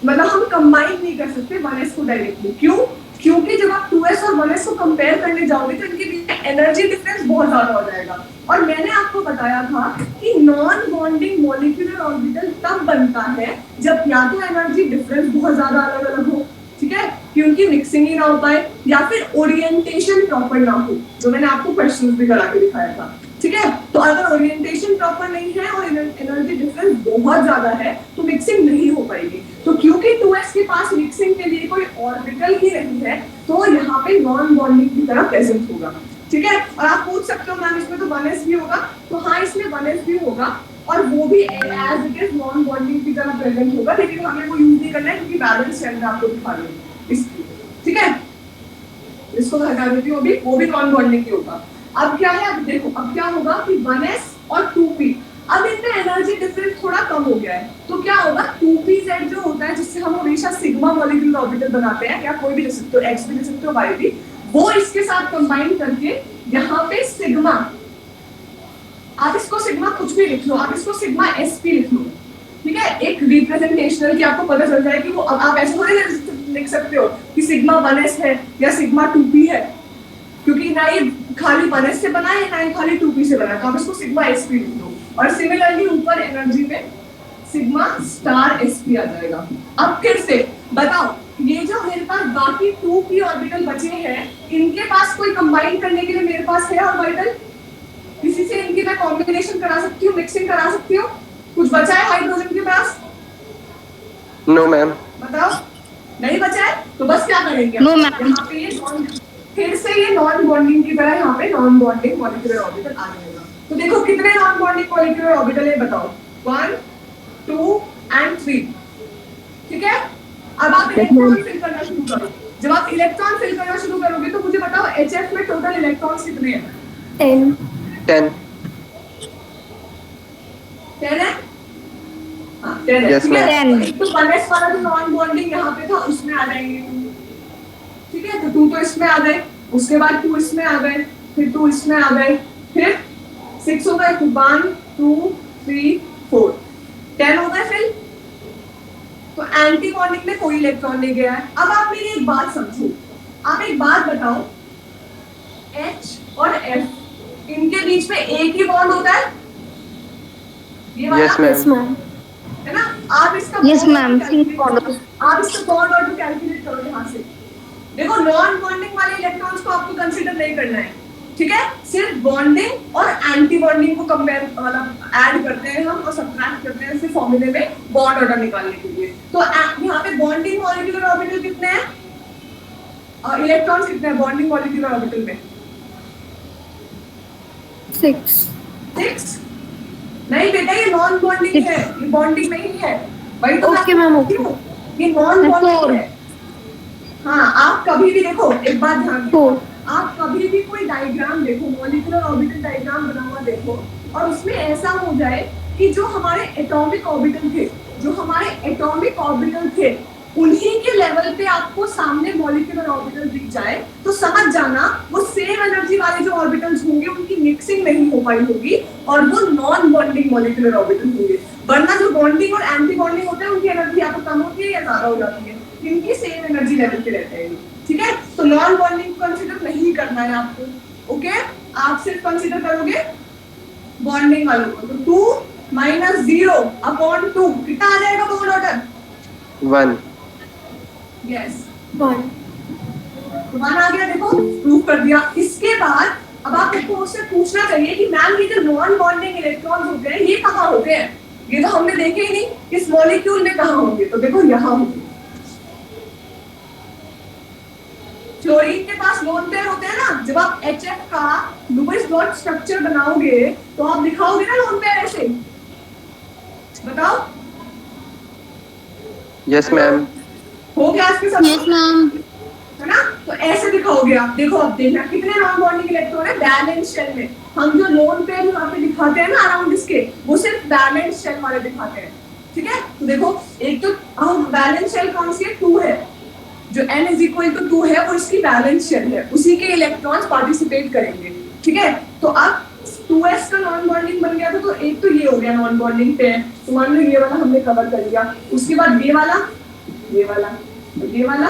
मतलब हम कंबाइन नहीं कर सकते 1s को डायरेक्टली। क्यों? क्योंकि जब आप 2s और 1s को कंपेयर करने जाओगे तो इनके बीच में एनर्जी डिफरेंस बहुत ज्यादा हो जाएगा। और मैंने आपको बताया था कि नॉन बॉन्डिंग मॉलिक्यूलर ऑर्बिटल तब बनता है जब या तो एनर्जी डिफरेंस बहुत ज्यादा अलग अलग हो, ठीक है, क्योंकि मिक्सिंग ही ना हो पाए, या फिर ओरिएंटेशन प्रॉपर ना हो, जो मैंने आपको क्वेश्चंस भी करा के दिखाया था। ठीक है, तो अगर ओरिएंटेशन प्रॉपर नहीं है और एनर्जी डिफरेंस बहुत ज्यादा है तो मिक्सिंग नहीं हो पाएगी। तो क्योंकि 2s के पास मिक्सिंग के लिए कोई ऑर्बिटल ही नहीं है तो यहाँ पे नॉन बॉन्डिंग की तरह प्रेजेंट होगा। ठीक है, और आप पूछ सकते हो मैम इसमें तो 1s भी होगा, तो हाँ इसमें 1s भी होगा और वो भी as it is non bonding की तरह प्रेजेंट होगा, लेकिन हमें वो यूज नहीं करना है क्योंकि बैलेंस चेन में आपको दिखा रही हूँ इसलिए। ठीक है, इसको हटा देती हूँ अभी, वो भी नॉन बॉन्डिंग ही होगा। अब क्या है, अब देखो अब क्या होगा कि 1s और 2p, अब इनमें एनर्जी डिफरेंस थोड़ा कम हो गया है, तो क्या होगा 2pz जो होता है जिससे हम हमेशा सिग्मा मॉलिक्यूलर ऑर्बिटल बनाते हैं, या कोई भी लिख सकते हो, x भी लिख सकते हो, y भी, वो इसके साथ कंबाइन करके यहाँ पे सिग्मा, आप इसको सिग्मा कुछ भी लिख लो, आप इसको सिग्मा sp लिख लो। ठीक है, एक रिप्रेजेंटेशनल की आपको पता चल जाए कि वो, अब आप ऐसे थोड़ी लिख सकते हो कि सिग्मा 1s है या सिग्मा 2p है, क्योंकि ना ये खाली 1s से बना है ना ये खाली 2p से बना है, तो आप इसको सिग्मा sp लिख दो। और सिमिलरली ऊपर एनर्जी में सिग्मा स्टार sp आ जाएगा। अब फिर से बताओ, ये जो मेरे पास बाकी 2p ऑर्बिटल बचे हैं, इनके पास कोई कंबाइन करने के लिए मेरे पास है ऑर्बिटल, किसी से इनकी मैं कॉम्बिनेशन करा सकती हूँ, मिक्सिंग करा सकती हूँ? कुछ बचा है हाइड्रोजन के पास? No ma'am. बताओ, नहीं बचा है, तो बस क्या करेंगे, No, ma'am. यहाँ पे ये फिर से ये नॉन बॉन्डिंग की तरह यहाँ पे नॉन बॉन्डिंग मॉलिक्यूलर ऑर्बिटल आ जाएगा। तो देखो कितने नॉन बॉन्डिंग मॉलिक्यूलर ऑर्बिटल है बताओ, 1 2 and 3। ठीक है, अब आप इलेक्ट्रॉन फिल करना शुरू करो। जब आप इलेक्ट्रॉन फिल करना शुरू करोगे तो मुझे बताओ HF में टोटल इलेक्ट्रॉन्स कितने हैं? 10 10 है? हाँ 10 है। Yes, ठीक है, ma'am. तो 1s वाला जो नॉन बॉन्डिंग यहाँ पे था उसमें आ जाएंगे। ठीक है, तो 2 तो इसमें आ गए, उसके बाद 2 इसमें आ गए, फिर 2 इसमें आ गए, फिर 6 हो गए, 1 2 3 4 10 हो गए। फिर तो एंटी बॉन्डिंग में कोई इलेक्ट्रॉन नहीं गया है। अब आप मेरी एक बात समझो, आप एक बात बताओ, H और F इनके बीच में एक ही बॉन्ड होता है, ये वाला? Yes, ma'am. Yes, ma'am. है ना। आप इसका Yes, bond ma'am. calculate करो। आप इसका बॉन्ड ऑर्डर कैलकुलेट करो यहाँ से। देखो नॉन बॉन्डिंग वाले इलेक्ट्रॉन्स को आपको कंसीडर नहीं करना है, ठीक है, सिर्फ बॉन्डिंग और एंटी बॉन्डिंग को कंपेयर मतलब ऐड करते हैं हम और सब्ट्रैक्ट करते हैं फिर फॉर्मूले में बॉन्ड ऑर्डर निकालने के लिए। तो यहाँ पे बॉन्डिंग मॉलिक्यूलर ऑर्बिटल कितने हैं और इलेक्ट्रॉन्स कितने हैं बॉन्डिंग मॉलिक्यूलर ऑर्बिटल में? 6 नहीं बेटा, ये नॉन बॉन्डिंग है, ये बॉन्डिंग नहीं है। वही तो Okay, ma'am, okay. ये नॉन बॉन्डिंग है। हाँ, आप कभी भी देखो, एक बात ध्यान दो, आप कभी भी कोई डायग्राम देखो, मॉलिक्यूलर ऑर्बिटल डायग्राम बना हुआ देखो, और उसमें ऐसा हो जाए कि जो हमारे एटॉमिक ऑर्बिटल थे उन्हीं के लेवल पे आपको सामने मॉलिक्यूलर ऑर्बिटल दिख जाए, तो समझ जाना वो सेम एनर्जी वाले जो ऑर्बिटल्स होंगे उनकी मिक्सिंग नहीं हो पाई होगी और वो नॉन बॉन्डिंग मॉलिक्यूलर ऑर्बिटल होंगे। वरना जो बॉन्डिंग और एंटी बॉन्डिंग होते हैं उनकी एनर्जी या तो कम होती है या ज्यादा हो जाती है, इनकी सेम एनर्जी लेवल पे रहते हैं। ठीक है, तो नॉन बॉन्डिंग कंसीडर नहीं करना है आपको। ओके, आप सिर्फ कंसीडर करोगे बॉन्डिंग वालों को। तो 2 - 0/2 कितना आ जाएगा बॉन्ड ऑर्डर? 1 यस, 1 1 आ गया। देखो प्रूव कर दिया। इसके बाद अब आपको उससे पूछना चाहिए कि मैम ये जो नॉन बॉन्डिंग इलेक्ट्रॉन्स होते हैं ये कहाँ होते हैं? ये तो हमने देखे ही नहीं, इस मॉलिक्यूल में कहाँ होंगे? तो देखो यहाँ होंगे। फ्लोरीन के पास लोन पेयर होते हैं ना, जब आप HF का लुईस डॉट स्ट्रक्चर बनाओगे तो आप दिखाओगे ना लोन पेयर ऐसे, बताओ। Yes ma'am. हो गया इसके साथ? Yes ma'am. है ना, तो ऐसे दिखाओगे आप। देखो अब देखना कितने नॉन बॉन्डिंग इलेक्ट्रॉन है बैलेंस शेल में। हम जो लोन पेयर यहाँ पे दिखाते हैं ना अराउंड इसके, वो सिर्फ बैलेंस शेल वाले दिखाते हैं, ठीक है। तो देखो एक तो हम बैलेंस शेल कौन सी है, 2 है, जो n इज इक्वल टू 2 है वो इसकी बैलेंस शेल है, उसी के इलेक्ट्रॉन्स पार्टिसिपेट करेंगे, ठीक है। तो अब 2s का नॉन बॉन्डिंग बन गया था, तो एक तो ये हो गया नॉन बॉन्डिंग पेयर, तो मान लो ये वाला हमने कवर कर लिया। उसके बाद ये वाला, ये वाला, ये वाला,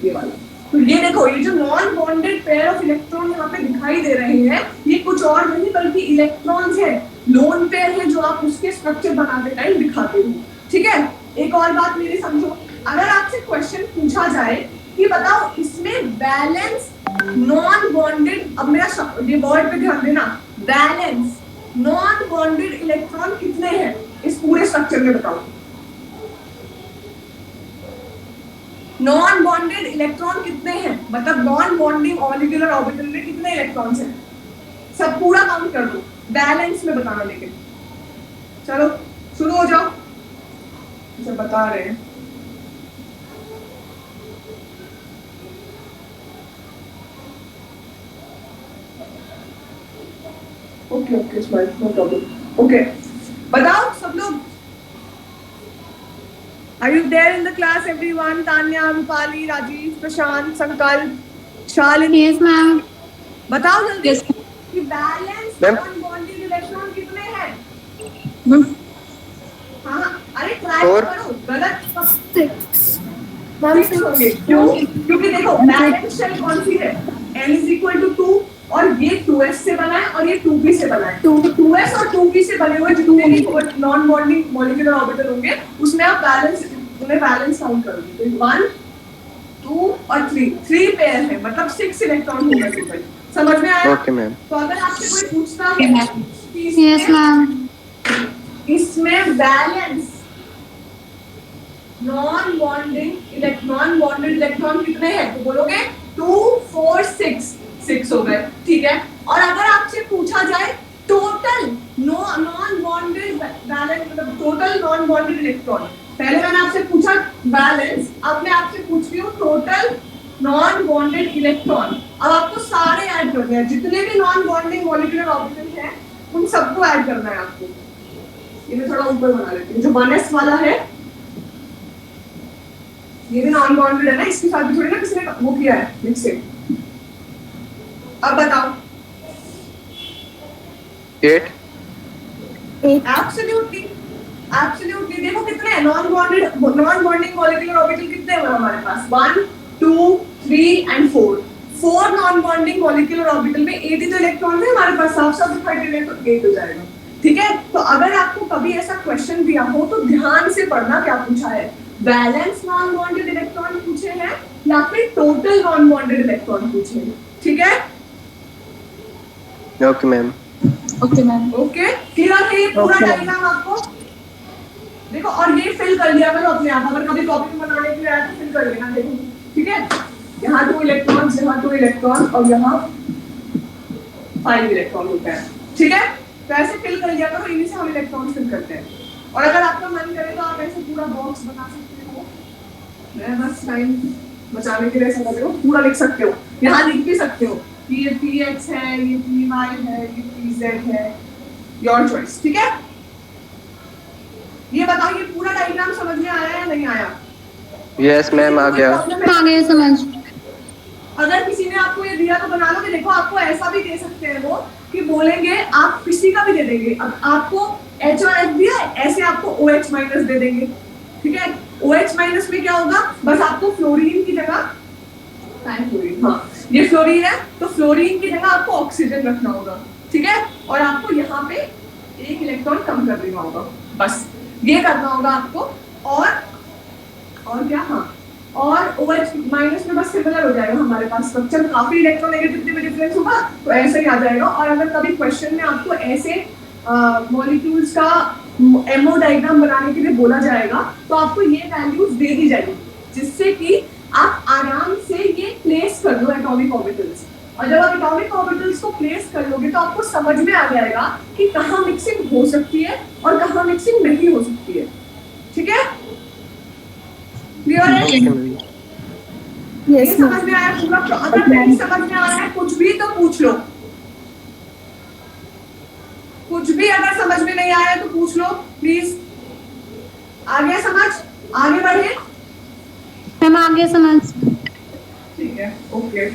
ये वाला। तो ये देखो ये जो non bonded pair of electron यहाँ पे दिखाई दे रहे हैं, ये कुछ और नहीं बल्कि इलेक्ट्रॉन्स है, लोन पेयर है जो आप उसके स्ट्रक्चर बनाते टाइम दिखाते हो, ठीक है। एक और बात मेरी समझो, अगर आपसे क्वेश्चन पूछा जाए कि बताओ इसमें बैलेंस नॉन बॉन्डेड, अब मेरा ये वर्ड पे ध्यान देना, बैलेंस नॉन बॉन्डेड इलेक्ट्रॉन कितने हैं इस पूरे स्ट्रक्चर में, बताओ। नॉन बॉन्डेड इलेक्ट्रॉन कितने हैं, मतलब नॉन बॉन्डिंग मॉलिक्यूलर ऑर्बिटल में कितने इलेक्ट्रॉन्स हैं, सब पूरा काउंट कर दो, बैलेंस में बताना। लेकिन चलो शुरू हो जाओ, जब बता रहे हैं। Okay okay smile, no problem. Okay बताओ सब लोग, Are you there in the class everyone? Tanya, Rupali, Rajiv, Prashant, Sankalp, Shalini. Yes ma'am. बताओ जल्दी Yes. कि balance Ma'am. Non bonded electron कितने हैं? Ma'am. हाँ अरे ट्राई 4. करो, गलत 6. Ma'am 6 होंगे। क्यों? क्योंकि देखो बैलेंस शेल कौन सी है, n is equal to 2 और ये 2s से बना है और ये 2p से बना है। 2s और 2p से बने हुए जितने भी नॉन बॉन्डिंग मॉलिक्यूलर ऑर्बिटल होंगे उसमें आप बैलेंस, उन्हें बैलेंस काउंट करोगे। तो 1 2 और 3 पेयर है, मतलब 6 इलेक्ट्रॉन होंगे टोटल। समझ में आया? Okay ma'am. तो अगर आपसे कोई पूछता है कि Yes ma'am. इसमें बैलेंस नॉन बॉन्डेड इलेक्ट्रॉन कितने हैं, तो बोलोगे 2 4 6 हो गए, ठीक है। और अगर आपसे पूछा जाए टोटल नॉन बॉन्डेड बैलेंस, मतलब टोटल नॉन बॉन्डेड इलेक्ट्रॉन, पहले मैंने आपसे पूछा बैलेंस, अब मैं आपसे पूछ रही हूँ टोटल नॉन बॉन्डेड इलेक्ट्रॉन। अब आपको सारे ऐड करने हैं, जितने भी नॉन बॉन्डिंग मॉलिक्यूलर ऑर्बिटल हैं उन सबको ऐड करना है आपको। ये मैं थोड़ा ऊपर बना लेती हूँ, जो 1s वाला है ये भी नॉन बॉन्डेड है ना, इसके साथ भी थोड़ी ना किसी ने वो किया है मिक्सिंग। अब बताओ 8. एब्सोल्युटली देखो कितने नॉन बॉन्डिंग मॉलिक्यूलर ऑर्बिटल कितने हैं हमारे पास, 1 2 3 and 4 non bonding molecular orbital में 8 ही तो इलेक्ट्रॉन है हमारे पास, साफ दिखाई दे रहे हैं, तो 8 हो जाएगा, ठीक है। तो अगर आपको कभी ऐसा क्वेश्चन दिया हो तो ध्यान से पढ़ना क्या पूछा है, बैलेंस नॉन बॉन्डेड इलेक्ट्रॉन पूछे हैं या फिर टोटल नॉन बॉन्डेड इलेक्ट्रॉन पूछे हैं, ठीक है। Okay ma'am. Okay ma'am. Okay clear है ये पूरा डायग्राम आपको? देखो और ये फिल कर लिया करो अपने आप, अगर कभी कॉपी बनाने के लिए आया तो फिल कर लेना, देखो ठीक है। यहाँ 2 इलेक्ट्रॉन्स, यहाँ 2 इलेक्ट्रॉन और यहाँ 5 इलेक्ट्रॉन होते हैं, ठीक है। तो ऐसे फिल कर लिया करो, इन्हीं से हम इलेक्ट्रॉन फिल करते हैं। और अगर आपका मन करे तो आप ऐसे पूरा बॉक्स बना सकते हो, मैं बस टाइम बचाने के लिए ऐसा कर रही हूँ, पूरा लिख सकते हो, यहाँ लिख भी सकते हो कि ये px है, ये py है, ये pz है, योर चॉइस, ठीक है। ये बताओ ये पूरा डायग्राम समझ में आया या नहीं आया? यस मैम आ गया। आगे समझ। अगर किसी ने आपको ये दिया तो बना लो कि देखो आपको ऐसा भी दे सकते हैं वो कि बोलेंगे आप किसी का भी दे देंगे, अब आपको H और H दिया है, ऐसे आपको OH माइनस दे देंगे, ठीक है। OH माइनस में क्या होगा, बस आपको फ्लोरीन की जगह, फ्लोरीन, हाँ ये फ्लोरीन है तो फ्लोरीन की जगह आपको ऑक्सीजन रखना होगा, ठीक है। और आपको यहाँ पे 1 इलेक्ट्रॉन कम कर देना होगा, बस ये करना होगा आपको। और क्या, हाँ और OH माइनस में बस सिमिलर हो जाएगा हमारे पास स्ट्रक्चर, काफी इलेक्ट्रोनेगेटिविटी में डिफरेंस होगा तो ऐसे ही आ जाएगा। और अगर कभी क्वेश्चन में आपको ऐसे मॉलिक्यूल्स का एमओ डायग्राम बनाने के लिए बोला जाएगा तो आपको ये वैल्यूज दे दी जाएगी, जिससे कि आप आराम से ये प्लेस कर दो एटॉमिक ऑर्बिटल्स, और जब आप एटॉमिक ऑर्बिटल्स को प्लेस कर लोगे तो आपको समझ में आ जाएगा कि कहाँ मिक्सिंग हो सकती है और कहाँ मिक्सिंग नहीं हो सकती है। ठीक है, क्लियर है? ये यस समझ मैम। में आया पूरा? अगर नहीं समझ में आ रहा है कुछ भी तो पूछ लो, कुछ भी अगर समझ में नहीं आया तो पूछ लो प्लीज। आ गया समझ? आगे बढ़े। मैम आगे समझ। ठीक है, ओके।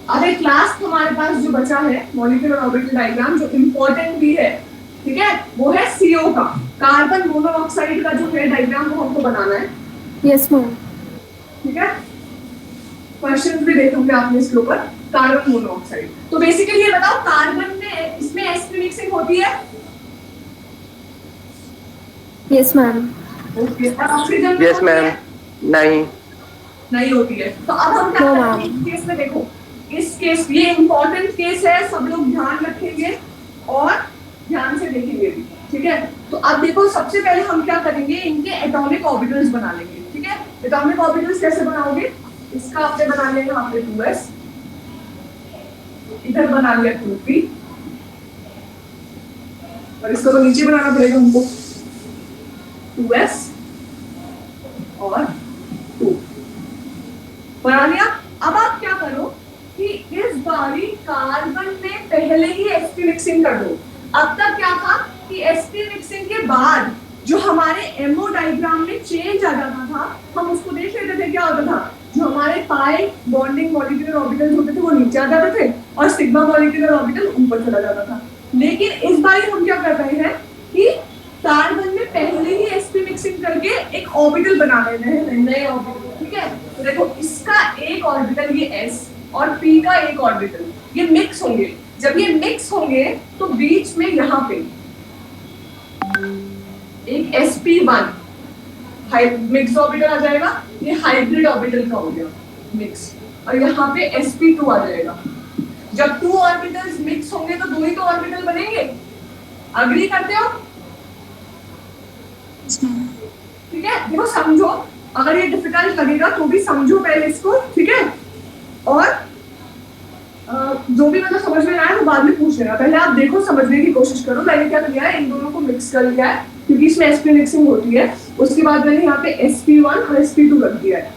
अब एक लास्ट हमारे पास जो बचा है मॉलिक्यूलर ऑर्बिटल डायग्राम, जो इंपॉर्टेंट भी है, ठीक है, वो है CO का, कार्बन मोनोऑक्साइड का जो है डायग्राम, वो हमको बनाना है। Yes ma'am. ठीक है, क्वेश्चंस भी देखोगे आपने इसके ऊपर, कार्बन मोनोऑक्साइड। तो बेसिकली ये बताओ, कार्बन में इसमें sp मिक्सिंग होती है? Yes ma'am. ओके, और ऑक्सीजन में यस होती है? मैम। नहीं। नहीं होती है। तो अब हम क्या No, करेंगे ma'am. इस केस में? देखो, इस केस, ये इंपॉर्टेंट केस है, सब लोग ध्यान रखेंगे और ध्यान से देखेंगे भी। ठीक है, तो अब देखो, सबसे पहले हम क्या करेंगे, इनके एटॉमिक ऑर्बिटल्स बना लेंगे। ठीक है, एटॉमिक ऑर्बिटल्स कैसे बनाओगे? इसका आपने बना लिया यहाँ पे 2s, इधर बना लिया 2p, और इसको तो नीचे बनाना पड़ेगा हमको, 2s और 2 बना लिया। अब आप क्या करो कि इस बारी कार्बन में पहले ही sp मिक्सिंग कर दो। अब तक क्या था कि sp मिक्सिंग के बाद जो हमारे MO डायग्राम में चेंज आ जाता था, हम उसको देख लेते थे। क्या होता था, जो हमारे पाई बॉन्डिंग मॉलिक्यूलर ऑर्बिटल्स होते थे वो नीचे आ जाते थे और सिग्मा मॉलिक्यूलर ऑर्बिटल ऊपर चला जाता था। लेकिन इस बार हम क्या कर रहे हैं कि कार्बन में पहले ही sp मिक्सिंग करके एक ऑर्बिटल बना लेते हैं, नए ऑर्बिटल। ठीक है, तो देखो, इसका एक ऑर्बिटल ये s और p का एक ऑर्बिटल, ये मिक्स होंगे। जब ये मिक्स होंगे तो बीच में यहाँ पे एक sp1 मिक्स ऑर्बिटल आ जाएगा, ये हाइब्रिड ऑर्बिटल का हो गया मिक्स, और यहाँ पे sp2 आ जाएगा। जब 2 ऑर्बिटल्स मिक्स होंगे तो 2 ही तो ऑर्बिटल बनेंगे। अग्री करते हो? ठीक है, देखो समझो, अगर ये डिफिकल्ट लगेगा तो भी समझो पहले इसको। ठीक है, और जो भी मतलब समझ में आया तो बाद में पूछ लेना, पहले आप देखो, समझने की कोशिश करो। मैंने क्या किया है, इन दोनों को मिक्स कर लिया है क्योंकि इसमें sp मिक्सिंग होती है। उसके बाद मैंने यहाँ पे sp1 और sp2 रख दिया है।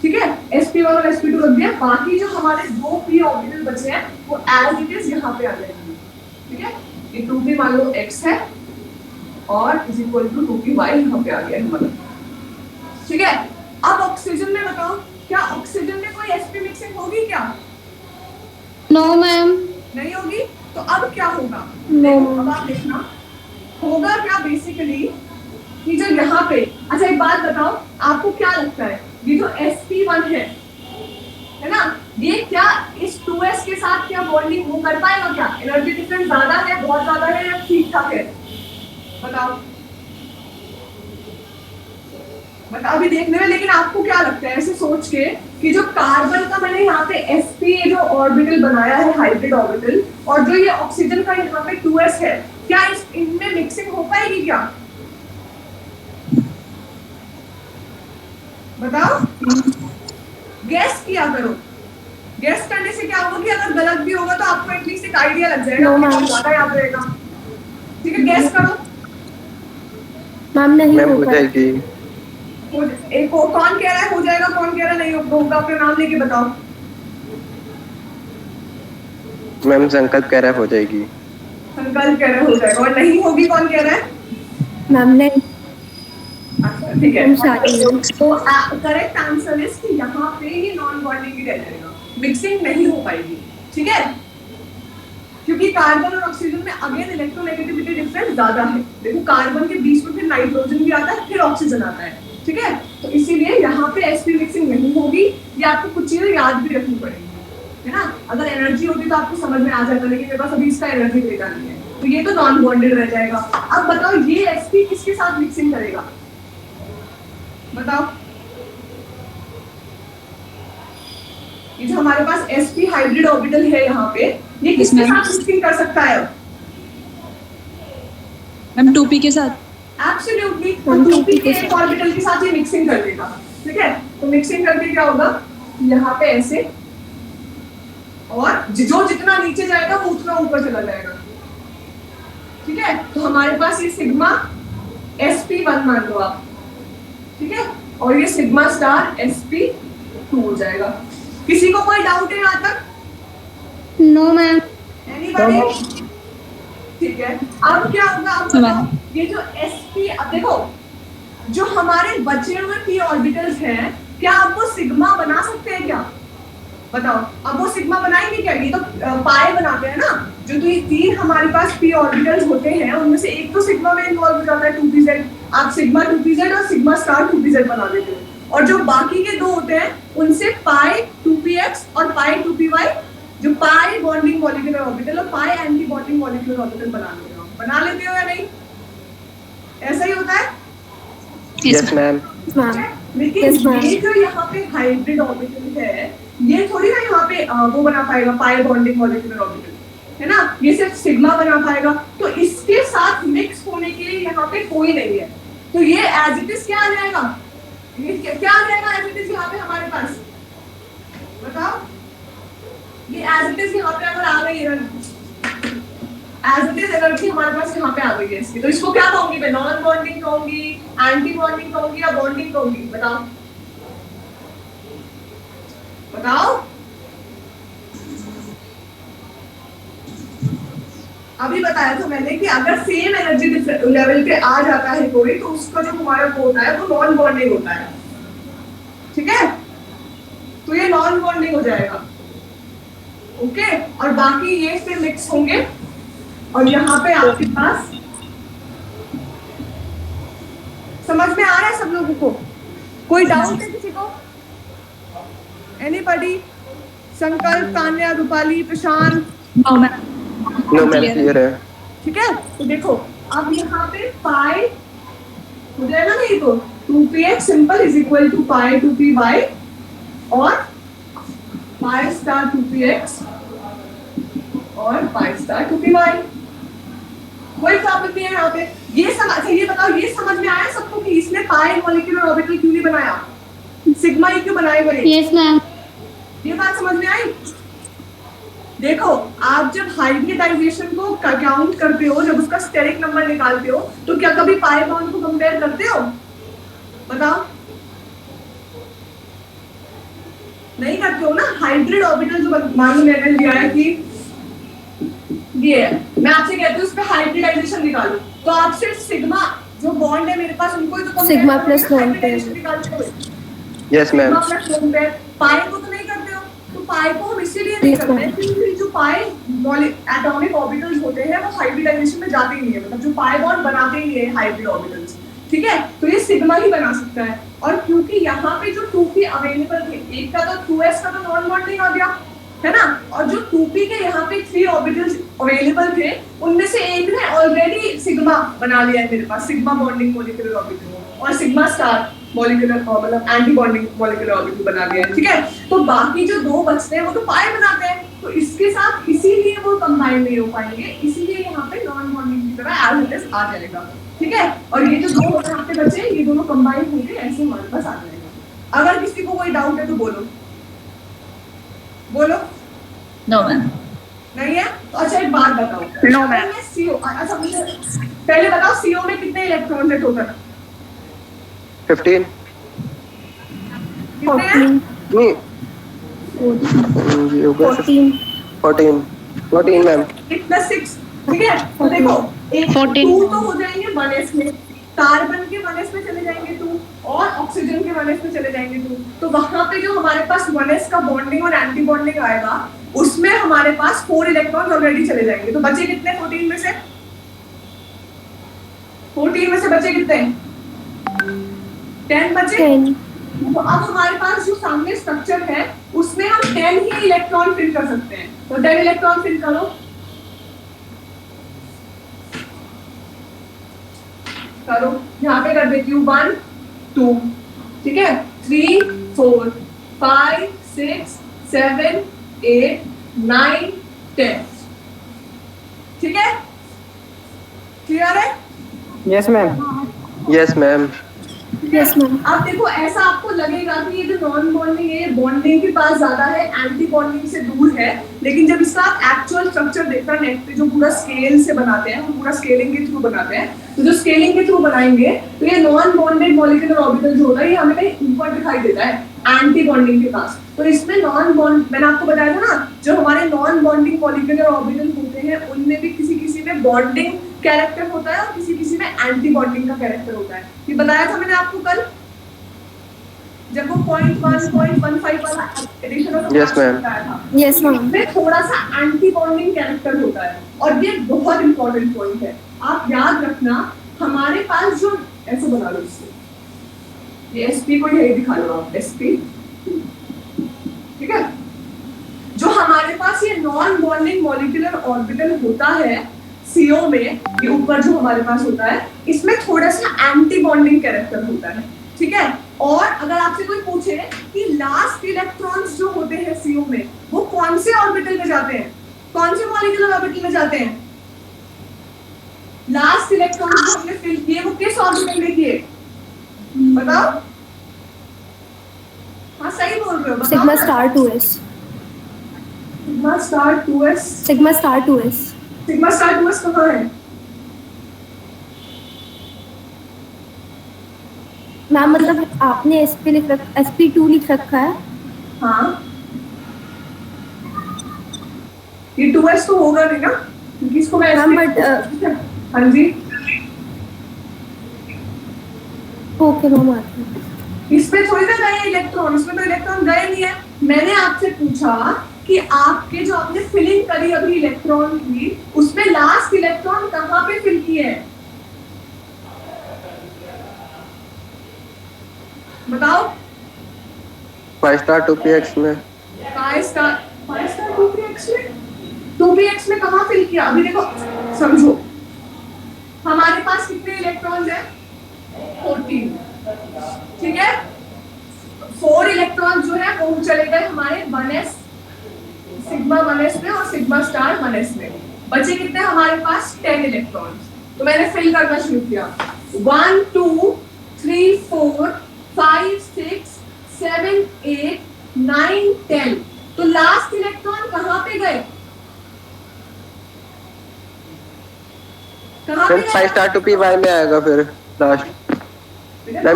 ठीक है, sp1 और sp2 रख दिया। बाकी जो हमारे 2 p ऑर्बिटल बचे हैं वो एज इट इज यहाँ पे आ जाएंगे। ठीक है, ये 2p मान लो x है और is equal to 2p y यहाँ पे आ गया है हमारा। ठीक है, अब ऑक्सीजन में बताओ, क्या ऑक्सीजन में कोई sp मिक्सिंग होगी क्या? No ma'am. नहीं होगी। तो अब क्या होगा? No. अब आप देखना, होगा क्या बेसिकली कि जो यहाँ पे, अच्छा एक बात बताओ, आपको क्या लगता है ये जो sp1 है ना, ये क्या इस 2s के साथ क्या बॉन्डिंग वो कर पाएगा? क्या एनर्जी डिफरेंस ज्यादा है, बहुत ज्यादा है, या ठीक ठाक है? बताओ बताओ अभी देखने में। लेकिन आपको क्या लगता है ऐसे सोच के कि जो कार्बन का मैंने यहाँ पे sp जो ऑर्बिटल बनाया है, हाइब्रिड ऑर्बिटल, और जो ये ऑक्सीजन का यहाँ पे 2s है, क्या इनमें मिक्सिंग हो पाएगी क्या? बताओ, गैस किया करो। गैस करने से क्या होगा कि अगर गलत भी होगा तो आपको एटलीस्ट एक आइडिया लग जाएगा, No, ma'am. ज्यादा याद रहेगा। ठीक है, गैस करो। मैम नहीं मैम हो होगा। जाएगी। एक कौन कह रहा है हो जाएगा, कौन कह रहा है नहीं होगा? अपना नाम लेके बताओ। मैम संकल्प कह रहा है हो जाएगी। संकल्प कह रहा है हो जाएगा, और नहीं होगी कौन कह रहा है? मैम नहीं। अच्छा ठीक है, हम शादी में। तो करेक्ट आंसर इज कि यहाँ पे ये नॉन बॉन्डिंग ही रह जाएगा, मिक्सिंग नहीं हो पाएगी। ठीक है, क्योंकि कार्बन और ऑक्सीजन में अगेन इलेक्ट्रोनेगेटिविटी डिफरेंस ज्यादा है। देखो, कार्बन के बीच में फिर नाइट्रोजन भी आता है, फिर ऑक्सीजन आता है। ठीक है, तो इसीलिए यहाँ पे sp मिक्सिंग नहीं होगी। ये आपको कुछ चीजें याद भी रखनी पड़ेगी, है ना। अगर एनर्जी होती तो आपको समझ में आ जाता, लेकिन मेरे पास अभी इसका एनर्जी डेटा नहीं है, तो ये तो नॉन बॉन्डेड रह जाएगा। अब बताओ, ये sp किसके साथ मिक्सिंग करेगा? बताओ, ये जो हमारे पास sp हाइब्रिड ऑर्बिटल है यहाँ पे, ये किसके साथ मिक्सिंग कर सकता है? मैम 2p के साथ। एब्सोल्युटली, तो 2p के एक ऑर्बिटल के साथ ये मिक्सिंग कर देगा, ठीक है। तो मिक्सिंग करके क्या होगा, यहाँ पे ऐसे, और जो जितना नीचे जाएगा वो उतना ऊपर चला जाएगा, ठीक है। तो हमारे पास ये सिग्मा sp1 मान लो आप, ठीक है, और ये सिग्मा स्टार sp2 हो जाएगा। किसी को कोई डाउट है यहाँ तक? No ma'am. एनीबॉडी? ठीक है। अब क्या होगा, अब बताओ, ये जो sp, अब देखो जो हमारे बचे हुए p ऑर्बिटल्स हैं, क्या अब वो सिग्मा बना सकते हैं क्या? बताओ, अब वो सिग्मा बनाएंगे क्या? ये तो पाई बनाते हैं ना, जो तो ये 3 हमारे पास p ऑर्बिटल्स होते हैं, उनमें से एक तो सिग्मा में इन्वॉल्व हो जाता है 2pz, आप सिग्मा 2pz और सिग्मा स्टार 2pz बना देते हो, और जो बाकी के 2 होते हैं उनसे पाई 2px और पाई 2py, जो पाई बॉन्डिंग मॉलिक्यूलर ऑर्बिटल और पाई एंटी बॉन्डिंग मॉलिक्यूलर ऑर्बिटल बना लेते हो या नहीं? ऐसा ही होता है? Yes ma'am. लेकिन ये जो यहाँ पे हाइब्रिड ऑर्बिटल है, ये थोड़ी ना यहाँ पे वो बना पाएगा पाई बॉन्डिंग मॉलिक्यूलर ऑर्बिटल, है ना, ये सिर्फ सिग्मा बना पाएगा। तो इसके साथ मिक्स होने के लिए यहाँ पे कोई नहीं है, तो ये एज इट इज क्या आ जाएगा, ये क्या आ जाएगा एज इट इज यहाँ पे हमारे पास? बताओ, ये एज इट इज यहाँ पे अगर आ गई है, एज इट इज एनर्जी हमारे पास यहाँ पे आ गई है इसकी, तो इसको क्या कहूंगी मैं? नॉन बॉन्डिंग कहूंगी, एंटी बॉन्डिंग कहूंगी या बॉन्डिंग कहूंगी? बताओ बताओ। अभी बताया था मैंने कि अगर सेम एनर्जी लेवल पे आ जाता है कोई, तो उसका जो हमारा वो होता है वो नॉन बॉन्डिंग होता है, ठीक है। तो ये नॉन बॉन्डिंग हो जाएगा, ओके। और बाकी ये फिर मिक्स होंगे, और यहाँ पे आपके पास समझ में आ रहा है सब लोगों को? कोई डाउट है किसी को? Anybody? Sankalp, Tanya, Rupali, Prashant? No ma'am, no ma'am, clear है। ठीक है। तो देखो अब यहाँ पे पाई हो जाएगा ना, ये तो 2px simple is equal to pi 2py और पाई स्टार 2px और पाई स्टार 2py। कोई प्रॉब्लम नहीं है यहाँ पे। ये सब अच्छा, ये बताओ, ये समझ में आया सबको कि इसने पाई मॉलिक्यूलर ऑर्बिटल क्यों नहीं बनाया, सिग्मा ही क्यों बनाए बड़े? Yes ma'am. ये बात समझ में आई? देखो, आप जब हाइब्रिडाइजेशन को काउंट करते हो, जब उसका स्टेरिक नंबर निकालते हो, तो क्या कभी पाई बॉन्ड को कंपेयर करते हो? बताओ, नहीं करते हो ना। हाइब्रिड ऑर्बिटल जो मान लो मैंने लिया है कि ये है, मैं आपसे कहती हूँ उस पे हाइब्रिडाइजेशन निकालो, तो आप सिर्फ सिग्मा जो बॉन्ड है मेरे पास उनको ही तो सिग्मा प्लस लोन पेयर निकालते हो। Yes ma'am. Sigma plus lone pair, pi को तो नहीं करते हो। तो पाई को हम इसीलिए नहीं करते हैं क्योंकि जो पाई एटॉमिक ऑर्बिटल्स होते हैं वो हाइब्रिडाइजेशन में जाते ही नहीं है, मतलब जो पाई बॉन्ड बनाते ही है हाइब्रिड ऑर्बिटल्स, ठीक है। तो ये सिग्मा ही बना सकता है। और क्योंकि यहाँ पे जो 2p अवेलेबल थे, एक का तो 2s का तो नॉन बॉन्डिंग आ गया, है ना, और जो 2p के यहाँ पे 3 ऑर्बिटल्स अवेलेबल थे, उनमें से एक ने ऑलरेडी सिग्मा बना लिया है मेरे पास, सिग्मा बॉन्डिंग मॉलिक्यूलर ऑर्बिटल, और सिग्मा स्टार मॉलिक्यूलर मतलब एंटी बॉन्डिंग मॉलिक्यूलर ऑर्बिटल बना लिया है, ठीक है। तो बाकी जो 2 बचते हैं वो तो पाई बनाते हैं, तो इसके साथ इसीलिए वो कंबाइन नहीं हो पाएंगे, इसीलिए यहाँ पे नॉन बॉन्डिंग की तरह एज इट इज आ जाएगा, ठीक है। और ये जो 2 यहाँ पे बचे, ये दोनों कंबाइन होंगे, ऐसे हमारे पास आ जाएगा। अगर किसी को कोई डाउट है तो बोलो बोलो। No ma'am. नहीं है तो अच्छा एक बात बताओ। No ma'am. सीओ, अच्छा मुझे पहले बताओ सीओ में कितने इलेक्ट्रॉन है टोटल? 15 कितने हैं? नहीं, ये होगा 14 मैम। कितना 6, ठीक है। तो देखो एक 2 तो हो जाएंगे 1s में, कार्बन के 1s में चले जाएंगे 2, और ऑक्सीजन के 1s में चले जाएंगे 2। तो वहां पे जो हमारे पास 1s का बॉन्डिंग और एंटी बॉन्डिंग आएगा, उसमें हमारे पास 4 इलेक्ट्रॉन ऑलरेडी चले जाएंगे। तो बचे कितने 14 में से? 14 में से बचे कितने? 10 बचे। तो अब हमारे पास जो सामने स्ट्रक्चर है उसमें हम 10 ही इलेक्ट्रॉन फिल कर सकते हैं। तो 10 इलेक्ट्रॉन फिल करो, यहाँ पे कर देती हूँ 1 2, ठीक है, 3 4 5 6 7, 8, 9, 10. ठीक है, क्लियर है? Yes, ma'am. Yes, ma'am. Yes, ma'am. अब देखो ऐसा आपको लगेगा कि ये जो नॉन बॉन्डिंग है ये बॉन्डिंग के पास ज्यादा है, एंटी बॉन्डिंग से दूर है, लेकिन जब इसका आप एक्चुअल स्ट्रक्चर देखना नेट पे जो पूरा स्केल से बनाते हैं, वो पूरा स्केलिंग के थ्रू बनाते हैं, तो जो स्केलिंग के थ्रू बनाएंगे तो ये नॉन बॉन्डेड मॉलिक्यूलर ऑर्बिटल जो होता है ये हमें कहीं ऊपर दिखाई देता है एंटी बॉन्डिंग के पास। तो इसमें नॉन बॉन्ड, मैंने आपको बताया था ना, जो हमारे नॉन बॉन्डिंग मॉलिक्यूलर ऑर्बिटल होते हैं उनमें भी किसी किसी में बॉन्डिंग कैरेक्टर होता है और किसी किसी में एंटी बॉन्डिंग का कैरेक्टर होता है। ये बताया था मैंने आपको कल जब वो 0.1.15 वाला एडिशन ऑफ Yes, ma'am. बताया था। Yes, ma'am. इसमें थोड़ा सा एंटी बॉन्डिंग कैरेक्टर होता है और ये बहुत इंपॉर्टेंट पॉइंट है, आप याद रखना। हमारे पास जो ऐसे बना लो इससे, ये sp को यही दिखा लो आप, sp, ठीक है। जो हमारे पास ये नॉन बॉन्डिंग मॉलिक्यूलर ऑर्बिटल होता है CO में, ये ऊपर जो हमारे पास होता है, इसमें थोड़ा सा एंटी बॉन्डिंग कैरेक्टर होता है, ठीक है। और अगर आपसे कोई पूछे कि लास्ट इलेक्ट्रॉन्स जो होते हैं CO में वो कौन से ऑर्बिटल में जाते हैं, कौन से मॉलिक्यूलर ऑर्बिटल में जाते हैं, लास्ट इलेक्ट्रॉन्स जो हमने फिल किए वो किस ऑर्बिटल में किए, बताओ। हाँ सही बोल रहे हो, बताओ। Sigma star 2s. Sigma star 2s, Sigma star 2s. Sigma star 2s कहाँ है? मैम मतलब आपने sp2 लिख रखा है। हाँ, ये 2s तो होगा नहीं ना, क्योंकि इसको मैं हाँ, हाँ जी, ओके मैम आती है। इसमें थोड़ी ना गए इलेक्ट्रॉन, इसमें तो इलेक्ट्रॉन गए नहीं है। मैंने आपसे पूछा कि आपके जो आपने फिलिंग करी अभी इलेक्ट्रॉन की, उसमें लास्ट इलेक्ट्रॉन कहाँ पे फिल किए हैं, बताओ। 5 star 2px में. 5 स्टार 2px में, 2px में कहाँ फिल किया? अभी देखो समझो, हमारे पास कितने इलेक्ट्रॉन्स हैं? 14, ठीक है। 4 इलेक्ट्रॉन जो है वो चले गए हमारे 1s, सिग्मा 1s में और सिग्मा स्टार 1s में। बचे कितने हमारे पास? 10 इलेक्ट्रॉन्स। तो मैंने फिल करना शुरू किया, 1 2 3 4 5 6 7 8 9 10। तो लास्ट इलेक्ट्रॉन कहाँ पे गए, कहाँ पे फिर 5 star 2py में आएगा फिर लास्ट. गए?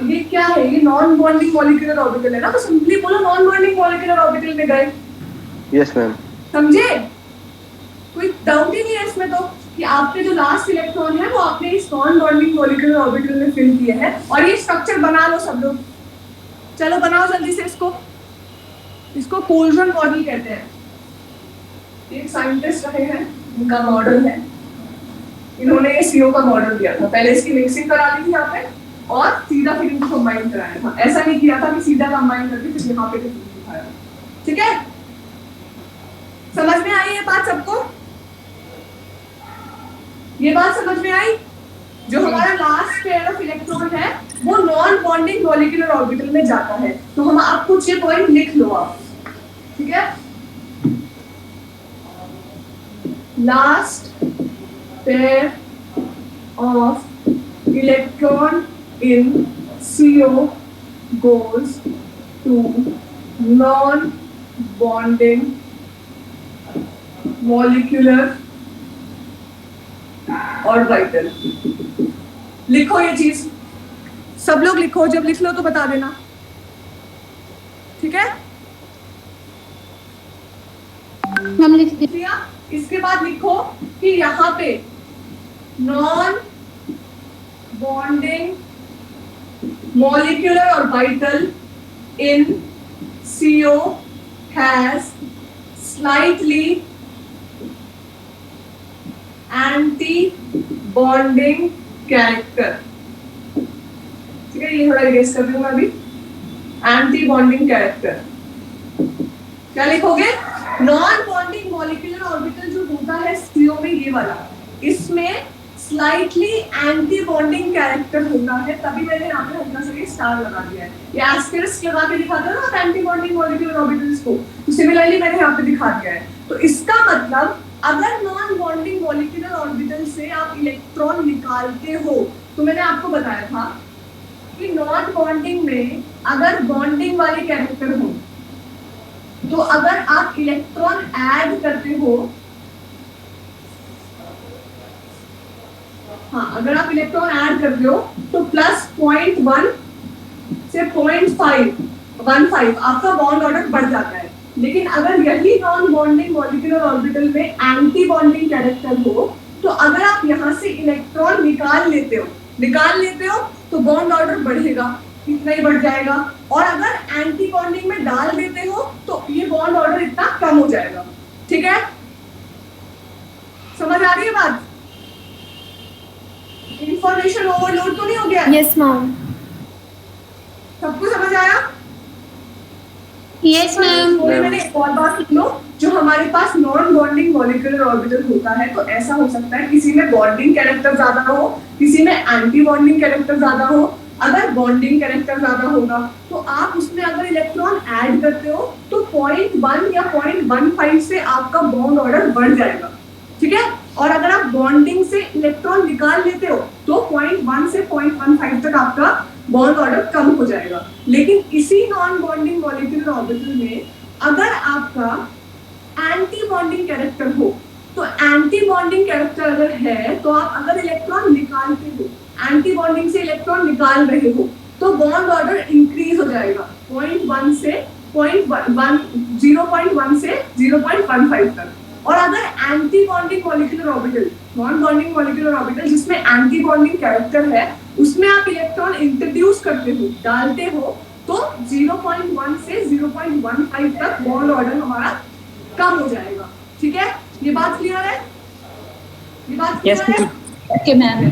ये क्या है? ये नॉन बॉन्डिंग मॉलिक्यूलर ऑर्बिटल है ना, तो सिंपली बोलो नॉन बॉन्डिंग मॉलिक्यूलर ऑर्बिटल में गए। Yes, ma'am. समझे? कोई डाउट ही नहीं है इसमें तो कि आपके जो लास्ट इलेक्ट्रॉन है वो आपने इस नॉन बॉन्डिंग मॉलिक्यूलर ऑर्बिटल में फिल किए हैं। और ये स्ट्रक्चर बना लो सब लोग, चलो बनाओ जल्दी से इसको। इसको कोल्जन मॉडल कहते हैं। एक साइंटिस्ट रहे हैं, उनका मॉडल है, इन्होंने ये CO का मॉडल दिया था। पहले इसकी मिक्सिंग करा ली थी यहाँ पे और सीधा फिर इनको कंबाइन कराया था। ऐसा नहीं किया था कि सीधा कंबाइन करके फिर यहाँ पे दिखाया, ठीक है। समझ में आई ये बात सबको? ये बात समझ में आई? जो हमारा लास्ट पेयर ऑफ इलेक्ट्रॉन है वो नॉन बॉन्डिंग मॉलिक्यूलर ऑर्बिटल में जाता है। तो हम आप कुछ ये पॉइंट लिख लो आप, ठीक है। Last pair of electron in CO goes to non bonding molecular orbital। लिखो ये चीज, सब लोग लिखो, जब लिख लो तो बता देना, ठीक है। हम लिख दें। दिया, इसके बाद लिखो कि यहाँ पे non bonding molecular orbital in CO has slightly anti-bonding character। ठीक है, ये थोड़ा इरेज कर दूंगा अभी। anti-bonding character क्या लिखोगे? नॉन बॉन्डिंग मॉलिक्यूलर ऑर्बिटल जो होता है CO में, ये वाला, इसमें स्लाइटली एंटी बॉन्डिंग कैरेक्टर होता है, तभी मैंने यहाँ पे हल्का सा ये स्टार लगा दिया है। ये एस्टेरिस्क लगा के दिखाता है ना आप एंटी बॉन्डिंग मॉलिक्यूलर ऑर्बिटल्स को, तो सिमिलरली मैंने यहाँ पे दिखा दिया है। तो इसका मतलब अगर नॉन बॉन्डिंग मॉलिक्यूलर ऑर्बिटल से आप इलेक्ट्रॉन निकालते हो, तो मैंने आपको बताया था कि नॉन बॉन्डिंग में अगर बॉन्डिंग वाले कैरेक्टर हो, तो अगर आप इलेक्ट्रॉन ऐड करते हो, हाँ अगर आप इलेक्ट्रॉन ऐड करते हो तो +0.1 से 0.5 आपका बॉन्ड ऑर्डर बढ़ जाता है। लेकिन अगर यही नॉन बॉन्डिंग मॉलिक्यूलर ऑर्बिटल में एंटी बॉन्डिंग कैरेक्टर हो, तो अगर आप यहाँ से इलेक्ट्रॉन निकाल लेते हो तो बॉन्ड ऑर्डर बढ़ेगा, इतना ही बढ़ जाएगा। और अगर एंटी बॉन्डिंग में डाल देते हो तो ये बॉन्ड ऑर्डर इतना कम हो जाएगा। ठीक है, समझ आ रही है बात? इंफॉर्मेशन ओवरलोड तो नहीं हो गया? Yes ma'am. सबको समझ आया? Yes ma'am. मैंने एक और बात लिख लो, जो हमारे पास नॉन बॉन्डिंग मॉलिक्यूलर ऑर्बिटल होता है, तो ऐसा हो सकता है किसी में बॉन्डिंग कैरेक्टर ज्यादा हो, किसी में एंटी बॉन्डिंग कैरेक्टर ज्यादा हो। अगर बॉन्डिंग कैरेक्टर ज्यादा होगा तो आप उसमें अगर इलेक्ट्रॉन ऐड करते हो तो 0.1 या 0.15 से आपका बॉन्ड ऑर्डर बढ़ जाएगा। ठीक है, और अगर आप बॉन्डिंग से इलेक्ट्रॉन निकाल लेते हो तो 0.1 से 0.15 तक आपका बॉन्ड ऑर्डर कम हो जाएगा। लेकिन इसी नॉन बॉन्डिंग मॉलिक्यूलर ऑर्बिटल में अगर आपका एंटी बॉन्डिंग कैरेक्टर हो, तो एंटी बॉन्डिंग कैरेक्टर अगर है तो आप अगर इलेक्ट्रॉन निकालते हो, एंटी बॉन्डिंग से इलेक्ट्रॉन निकाल रहे हो, तो बॉन्ड ऑर्डर इंक्रीज हो जाएगा 0.1 से 0.1 से 0.15 तक। और अगर anti bonding molecular orbital, non bonding molecular orbital जिसमें एंटी बॉन्डिंग कैरेक्टर है, उसमें आप इलेक्ट्रॉन इंट्रोड्यूस करते हो, डालते हो, तो 0.1 से 0.15 तक बॉन्ड ऑर्डर हमारा कम हो जाएगा। ठीक है, ये बात क्लियर है? ये बात क्लियर है? Okay ma'am.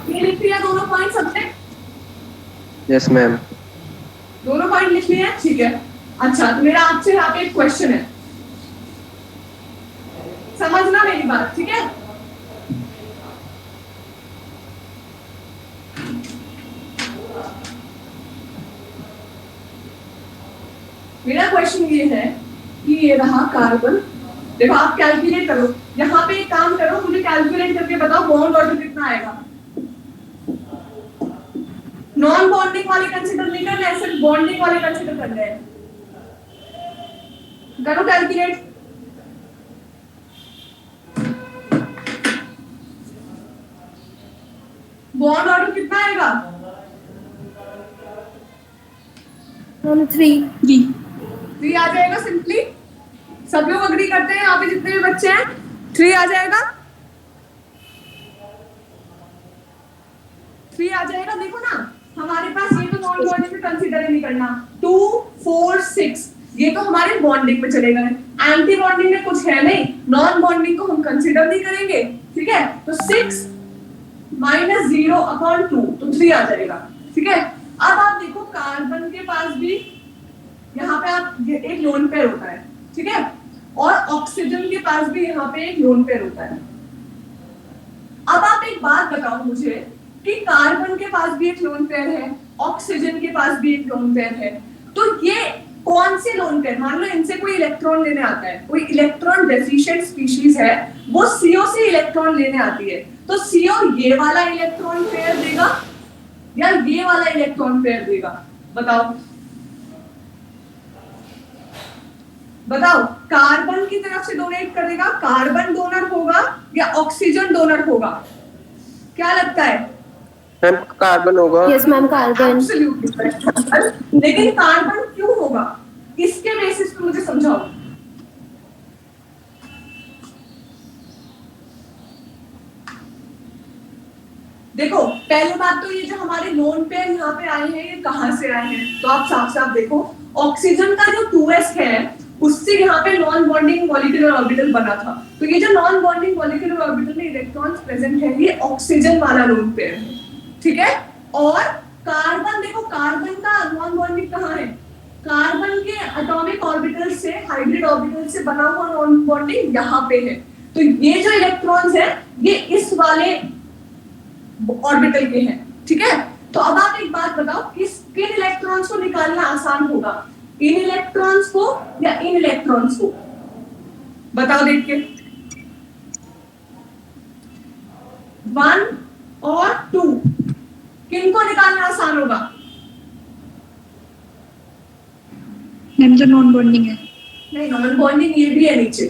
ये लिख लिया दोनों पॉइंट सबने? Yes ma'am. दोनों पॉइंट लिख लिए? ठीक है। अच्छा, तो मेरा आपसे यहाँ पे एक क्वेश्चन है, समझना मेरी बात। ठीक है, मेरा क्वेश्चन ये है कि ये रहा कार्बन। देखो आप कैलकुलेट करो, यहाँ पे एक काम करो, मुझे कैलकुलेट करके बताओ बॉन्ड ऑर्डर कितना आएगा। नॉन बॉन्डिंग वाले कंसीडर नहीं कर रहे हैं, सिर्फ बॉन्डिंग वाले कंसीडर कर रहे हैं। करो कैलकुलेट। बॉन्ड ऑर्डर कितना आएगा? 3 आ जाएगा सिंपली। सब लोग अग्री करते हैं यहाँ पे जितने भी बच्चे हैं? 3 आ जाएगा, 3 आ जाएगा। देखो ना, हमारे पास ये तो नॉन बॉन्डिंग में कंसीडर ही नहीं करना। 2, 4, 6 ये तो हमारे बॉन्डिंग में चले गए। एंटी बॉन्डिंग में कुछ है नहीं, नॉन बॉन्डिंग को हम कंसीडर नहीं करेंगे। ठीक है, तो 6 - 0/2 तो 3 आ जाएगा। ठीक है, अब आप देखो कार्बन के पास भी यहाँ पे आप एक लोन पेयर होता है। ठीक है, और ऑक्सीजन के पास भी यहाँ पे एक लोन पेयर होता है। अब आप एक बात बताओ मुझे कि कार्बन के पास भी एक लोन पेयर है, ऑक्सीजन के पास भी एक लोन पेयर है, तो ये कौन से लोन पेयर? मान लो इनसे कोई इलेक्ट्रॉन लेने आता है, कोई इलेक्ट्रॉन डेफिशिएंट स्पीशीज है, वो CO से इलेक्ट्रॉन लेने आती है, तो CO ये वाला इलेक्ट्रॉन पेयर देगा या ये वाला इलेक्ट्रॉन पेयर देगा? बताओ बताओ, कार्बन की तरफ से डोनेट करेगा, कार्बन डोनर होगा या ऑक्सीजन डोनर होगा? क्या लगता है? मैम कार्बन होगा। Yes ma'am, carbon. एब्सोल्युटली। लेकिन कार्बन क्यों होगा? इसके बेसिस पे मुझे समझाओ। देखो, पहले बात तो ये जो हमारे लोन पेयर यहाँ पे आए हैं, ये कहाँ से आए हैं? तो आप साफ साफ देखो, ऑक्सीजन का जो 2s है उससे यहाँ पे नॉन बॉन्डिंग मॉलिक्यूलर ऑर्बिटल बना था। तो ये जो नॉन बॉन्डिंग मॉलिक्यूलर ऑर्बिटल में इलेक्ट्रॉन्स प्रेजेंट है, ये ऑक्सीजन वाला लोन पेयर है। ठीक है, और कार्बन देखो, कार्बन का नॉन बॉन्डिंग कहाँ है? कार्बन के एटॉमिक ऑर्बिटल से, हाइब्रिड ऑर्बिटल से बना हुआ नॉन बॉन्डिंग यहाँ पे है। तो ये जो इलेक्ट्रॉन्स है, ये इस वाले ऑर्बिटल के हैं, ठीक है। तो अब आप एक बात बताओ, किन इलेक्ट्रॉन्स को निकालना आसान होगा, इन इलेक्ट्रॉन्स को या इन इलेक्ट्रॉन्स को? बताओ देख के। 1 और 2 किनको निकालना आसान होगा? मैम जो नॉन बॉन्डिंग है। नहीं, नॉन बॉन्डिंग ये भी है नीचे,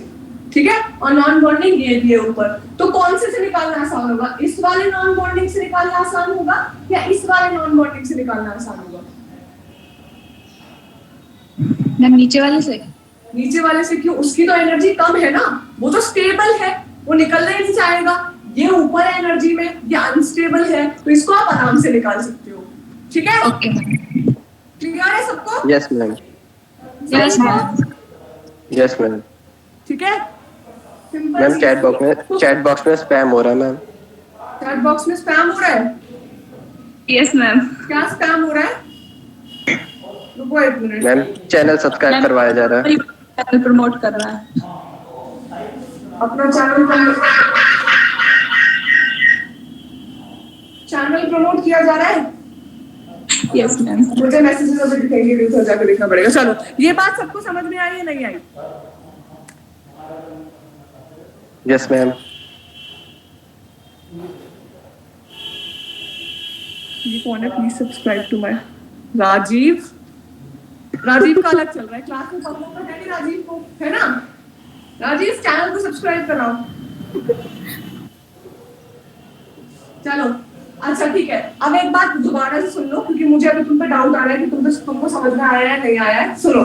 ठीक है, और नॉन बॉन्डिंग ये भी है ऊपर। तो कौन से निकालना आसान होगा? इस वाले नॉन बॉन्डिंग से निकालना आसान होगा या इस वाले नॉन बॉन्डिंग से निकालना आसान होगा? मैम नीचे वाले से। नीचे वाले से क्यों? उसकी तो एनर्जी कम है ना, वो तो स्टेबल है, वो निकलना ही नहीं चाहेगा। ये ऊपर एनर्जी में, ये अनस्टेबल है, तो इसको आप आराम से निकाल सकते हो, ठीक है। Okay ma'am. क्लियर है सबको? Yes ma'am. Yes ma'am. Yes ma'am. ठीक है, सिंपल। मैम चैट बॉक्स में स्पैम हो रहा है मैम। चैट बॉक्स में स्पैम हो रहा है? Yes ma'am. क्या स्पैम हो रहा है? रुको एक मिनट। मैम चैनल सब्सक्राइब करवाया जा रहा है। चैनल प्रमोट कर रहा है। अपना चैनल प्रमोट किया जा रहा है। Yes ma'am. मुझे मैसेजेस अभी दिखेंगे, तो जाकर देखना पड़ेगा। चलो, ये बात सबको समझ में आई या नहीं आई? Yes ma'am. ये कौन है? Please subscribe to my Rajeev का अलग चल रहा है, क्लास में पढ़ना तो है नहीं राजीव को, है ना? राजीव चैनल को सब्सक्राइब कराओ। चलो, अच्छा ठीक है। अब एक बात दोबारा से सुन लो, क्योंकि मुझे अभी तुम पे डाउट आ रहा है कि तुमको समझ में आया है नहीं आया है। सुनो,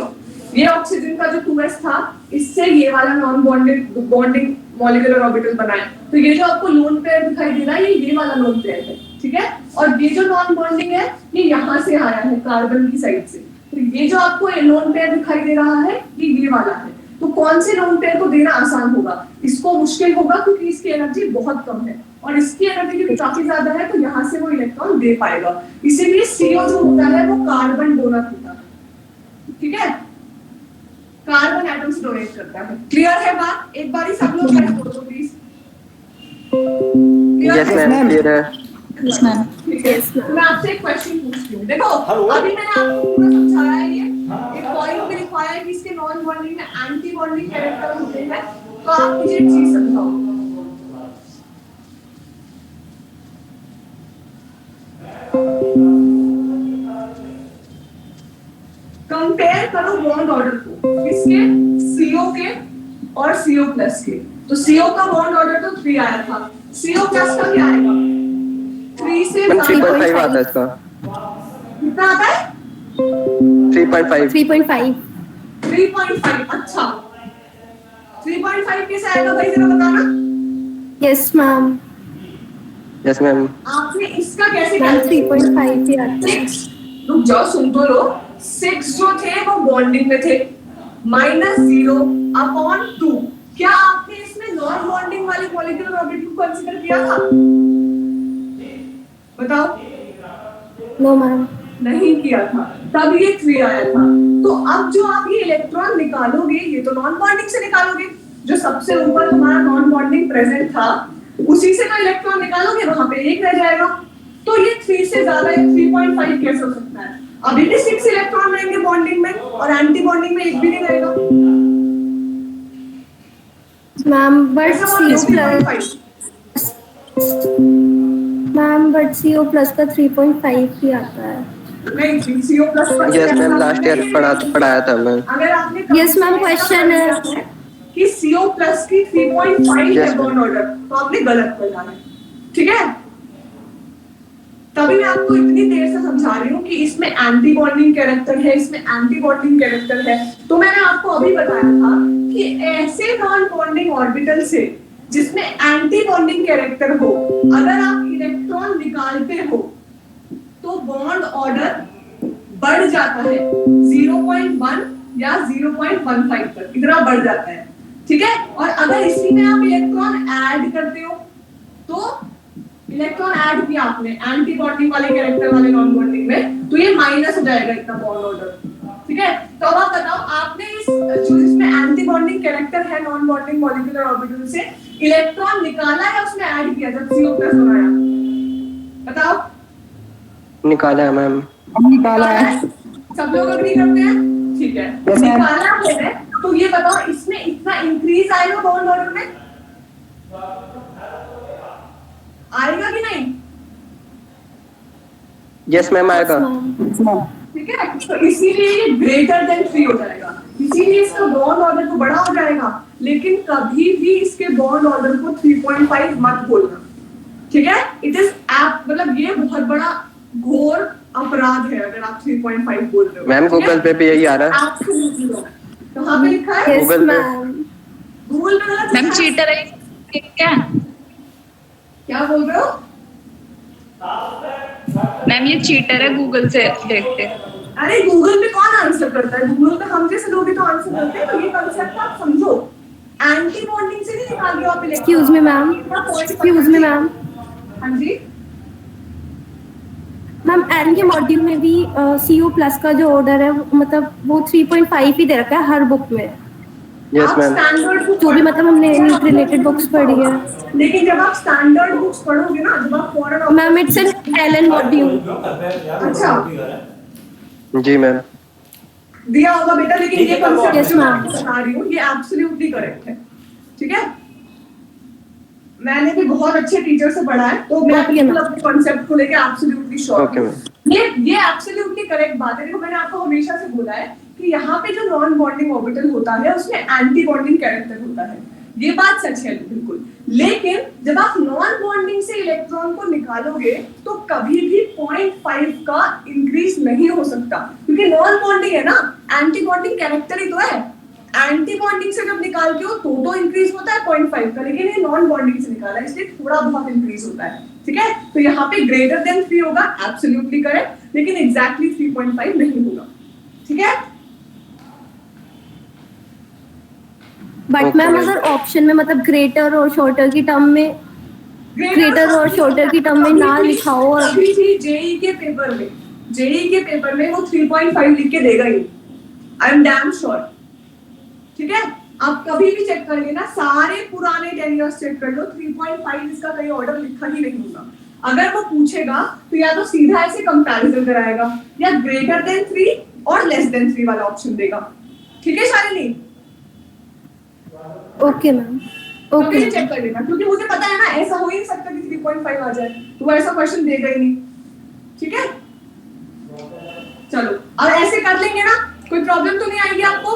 ये ऑक्सीजन का जो 2s था, इससे ये वाला नॉन बॉन्डिंग मॉलिक्यूलर ऑर्बिटल बना है। तो ये जो आपको लोन पेयर दिखाई दे रहा है, ये वाला लोन पेयर है, ठीक है। और ये जो नॉन बॉन्डिंग है, ये यहाँ से आया है कार्बन की साइड से। तो ये जो आपको लोन पेयर दिखाई दे रहा है, ये वाला है। तो कौन से लोन पेयर को देना आसान होगा? इसको मुश्किल होगा, क्योंकि इसकी एनर्जी बहुत कम है, और इसकी एनर्जी भी काफी ज्यादा है, तो यहाँ से वो इलेक्ट्रॉन दे पाएगा। इसीलिए CO जो होता है वो कार्बन डोनर होता है, ठीक है, कार्बन एटम्स डोनेट करता है। क्लियर है बात? एक बार ही सब लोग बोल दो प्लीज। यस मैम, क्लियर है। Yes ma'am. ठीक है, तो मैं आपसे एक क्वेश्चन पूछती हूँ। देखो, अभी मैंने आपको पूरा समझाया है, ये एक पॉइंट भी लिखवाया है कि इसके नॉन बॉन्डिंग में एंटी बॉन्डिंग कैरेक्टर होते हैं। तो आप मुझे एक चीज समझाओ, कंपेयर करो बॉन्ड ऑर्डर को, किसके? CO के और CO प्लस के। तो CO का बॉन्ड ऑर्डर तो 3 आया था, CO प्लस का क्या आएगा? 3 से 3.5 आता है इसका। कितना आता है? 3.5। 3.5। अच्छा, 3.5 कैसे आएगा भाई, जरा बताना। Yes ma'am. Yes ma'am. आपने इसका कैसे मैम किया? 3.5 ही आता है। 6, रुक जाओ, सुन तो लो। 6 जो थे वो बॉन्डिंग में थे, -0/2। क्या आपने इसमें नॉन बॉन्डिंग वाले मॉलिक्यूलर ऑर्बिटल को कंसीडर किया था? बताओ। No ma'am. नहीं किया था, तब ये 3 आया था। तो अब जो आप ये इलेक्ट्रॉन निकालोगे, ये तो नॉन बॉन्डिंग से निकालोगे। जो सबसे ऊपर तुम्हारा नॉन बॉन्डिंग प्रेजेंट था, उसी से तो इलेक्ट्रॉन निकालोगे, वहां पे 1 रह जाएगा। तो ये 3 से ज्यादा है, 3.5 कैसे हो सकता है? अभी भी 6 इलेक्ट्रॉन रहेंगे बॉन्डिंग में, और एंटी बॉन्डिंग में 1 भी नहीं रहेगा। मैम बट ऐसा बोलो, CO plus, 3.5। Ma'am but CO plus का 3.5 ही आता है। नहीं, CO प्लस पर यस मैम, लास्ट ईयर पढ़ाया था मैम। अगर आपने Yes, ma'am, question है कि CO प्लस की 3.5 Yes, है बॉन्ड ऑर्डर, तो आपने गलत पढ़ा है, ठीक है। तभी मैं आपको इतनी देर से समझा रही हूँ कि इसमें एंटी बॉन्डिंग कैरेक्टर है, इसमें एंटी बॉन्डिंग कैरेक्टर है। तो मैंने आपको अभी बताया था कि ऐसे नॉन बॉन्डिंग ऑर्बिटल से जिसमें एंटी बॉन्डिंग कैरेक्टर हो, अगर आप इलेक्ट्रॉन निकालते हो तो बॉन्ड ऑर्डर बढ़ जाता है 0.1 या 0.15 तक, इतना बढ़ जाता है, ठीक है। और अगर इसी में आप इलेक्ट्रॉन ऐड करते हो, तो इलेक्ट्रॉन ऐड किया आपने एंटी बॉन्डिंग वाले कैरेक्टर वाले नॉन बॉन्डिंग में, तो ये माइनस हो जाएगा इतना बॉन्ड ऑर्डर, ठीक है। तो अब आप बताओ, आपने इस जो इसमें एंटी बॉन्डिंग कैरेक्टर है नॉन बॉन्डिंग मॉलिक्यूलर ऑर्बिटल से इलेक्ट्रॉन निकाला या उसमें ऐड किया जब CO प्लस बनाया? बताओ। निकाला है मैम। निकाला है। सब लोग अग्री करते हैं? ठीक है, Yes, ma'am. निकाला है। तो ये बताओ इसमें इतना इंक्रीज आएगा बॉन्ड ऑर्डर में? आएगा कि नहीं? यस मैम आएगा। ठीक है, तो इसीलिए ये ग्रेटर देन 3 हो जाएगा, इसीलिए इसका बॉन्ड ऑर्डर तो बड़ा हो जाएगा। लेकिन कभी भी इसके बॉन्ड ऑर्डर को 3.5 मत बोलना, ठीक है? इट इज ऐप, मतलब ये बहुत बड़ा घोर अपराध है अगर आप 3.5 बोल रहे हो। मैम गूगल पे भी यही आ रहा है। Absolutely wrong। कहाँ पे लिखा है? Yes, Google पे। ma'am. गूगल पे गलत मैम लिखा है। चीटर है क्या? क्या बोल रहे हो? मैम ये चीटर है, गूगल से देखते। अरे गूगल पे कौन आंसर करता है? गूगल पे हम जैसे लोग ही तो आंसर करते हैं। तो ये कंसेप्ट आप समझो, एंटी बॉन्डिंग से नहीं निकाल रहे हो आप electron. Excuse me, ma'am. Excuse me, ma'am. हाँ जी, मैम एन के मॉड्यूल में भी CO प्लस का जो ऑर्डर है मतलब वो 3.5 ही दे रखा है हर बुक में, यस आप मैम। स्टैंडर्ड बुक जो भी मतलब हमने रिलेटेड बुक्स पढ़ी है। लेकिन जब आप स्टैंडर्ड बुक्स पढ़ोगे ना, जब आप foreign ma'am it's an Allen module. अच्छा जी मैम। दिया होगा बेटा, लेकिन ये कंसेप्ट Yes, जो मैं ma'am. आपको बता रही हूँ ये एब्सोल्युटली करेक्ट है, ठीक है? मैंने भी बहुत अच्छे टीचर से पढ़ा है, तो मैं Okay, बिल्कुल ma'am. अपने कॉन्सेप्ट को लेके एब्सोल्युटली श्योर Okay, हूँ। ma'am. ये एब्सोल्युटली करेक्ट बात है। देखो मैंने आपको हमेशा से बोला है कि यहाँ पे जो नॉन बॉन्डिंग ऑर्बिटल होता है उसमें एंटी बॉन्डिंग कैरेक्टर होता है, ये बात सच है बिल्कुल। लेकिन जब आप नॉन बॉन्डिंग से इलेक्ट्रॉन को निकालोगे तो कभी भी 0.5 का इंक्रीज नहीं हो सकता, क्योंकि नॉन बॉन्डिंग है ना, एंटी बॉन्डिंग कैरेक्टर ही तो है। एंटी बॉन्डिंग से जब निकालते हो तो इंक्रीज होता है 0.5 का, लेकिन ये नॉन बॉन्डिंग से निकाला है इसलिए थोड़ा बहुत इंक्रीज होता है, ठीक है? तो यहाँ पे ग्रेटर देन 3 होगा, एब्सोल्युटली करेक्ट, लेकिन एग्जैक्टली 3.5 नहीं होगा, ठीक है? But Okay, ma'am ma'am. अगर ऑप्शन में मतलब ग्रेटर और शॉर्टर की टर्म में ग्रेटर और शॉर्टर की टर्म में ना लिखा हो और अभी भी जेई के पेपर में वो 3.5 लिख के देगा ही, आई एम डैम श्योर, ठीक है? आप कभी भी चेक कर लेना, सारे पुराने 10 इयर्स चेक कर लो, 3.5 इसका कहीं ऑर्डर लिखा ही नहीं होगा। अगर वो पूछेगा तो या तो सीधा ऐसे कंपैरिजन कराएगा या ग्रेटर देन 3 और लेस देन 3 वाला ऑप्शन देगा, ठीक है शालिनी? ओके मैम कभी ओके भी चेक कर लेना, क्योंकि मुझे पता है ना ऐसा हो ही नहीं सकता कि 3.5 आ जाए, तो वो ऐसा क्वेश्चन देगा ही नहीं, ठीक है? चलो अब ऐसे कर लेंगे ना, कोई प्रॉब्लम तो नहीं आएगी आपको?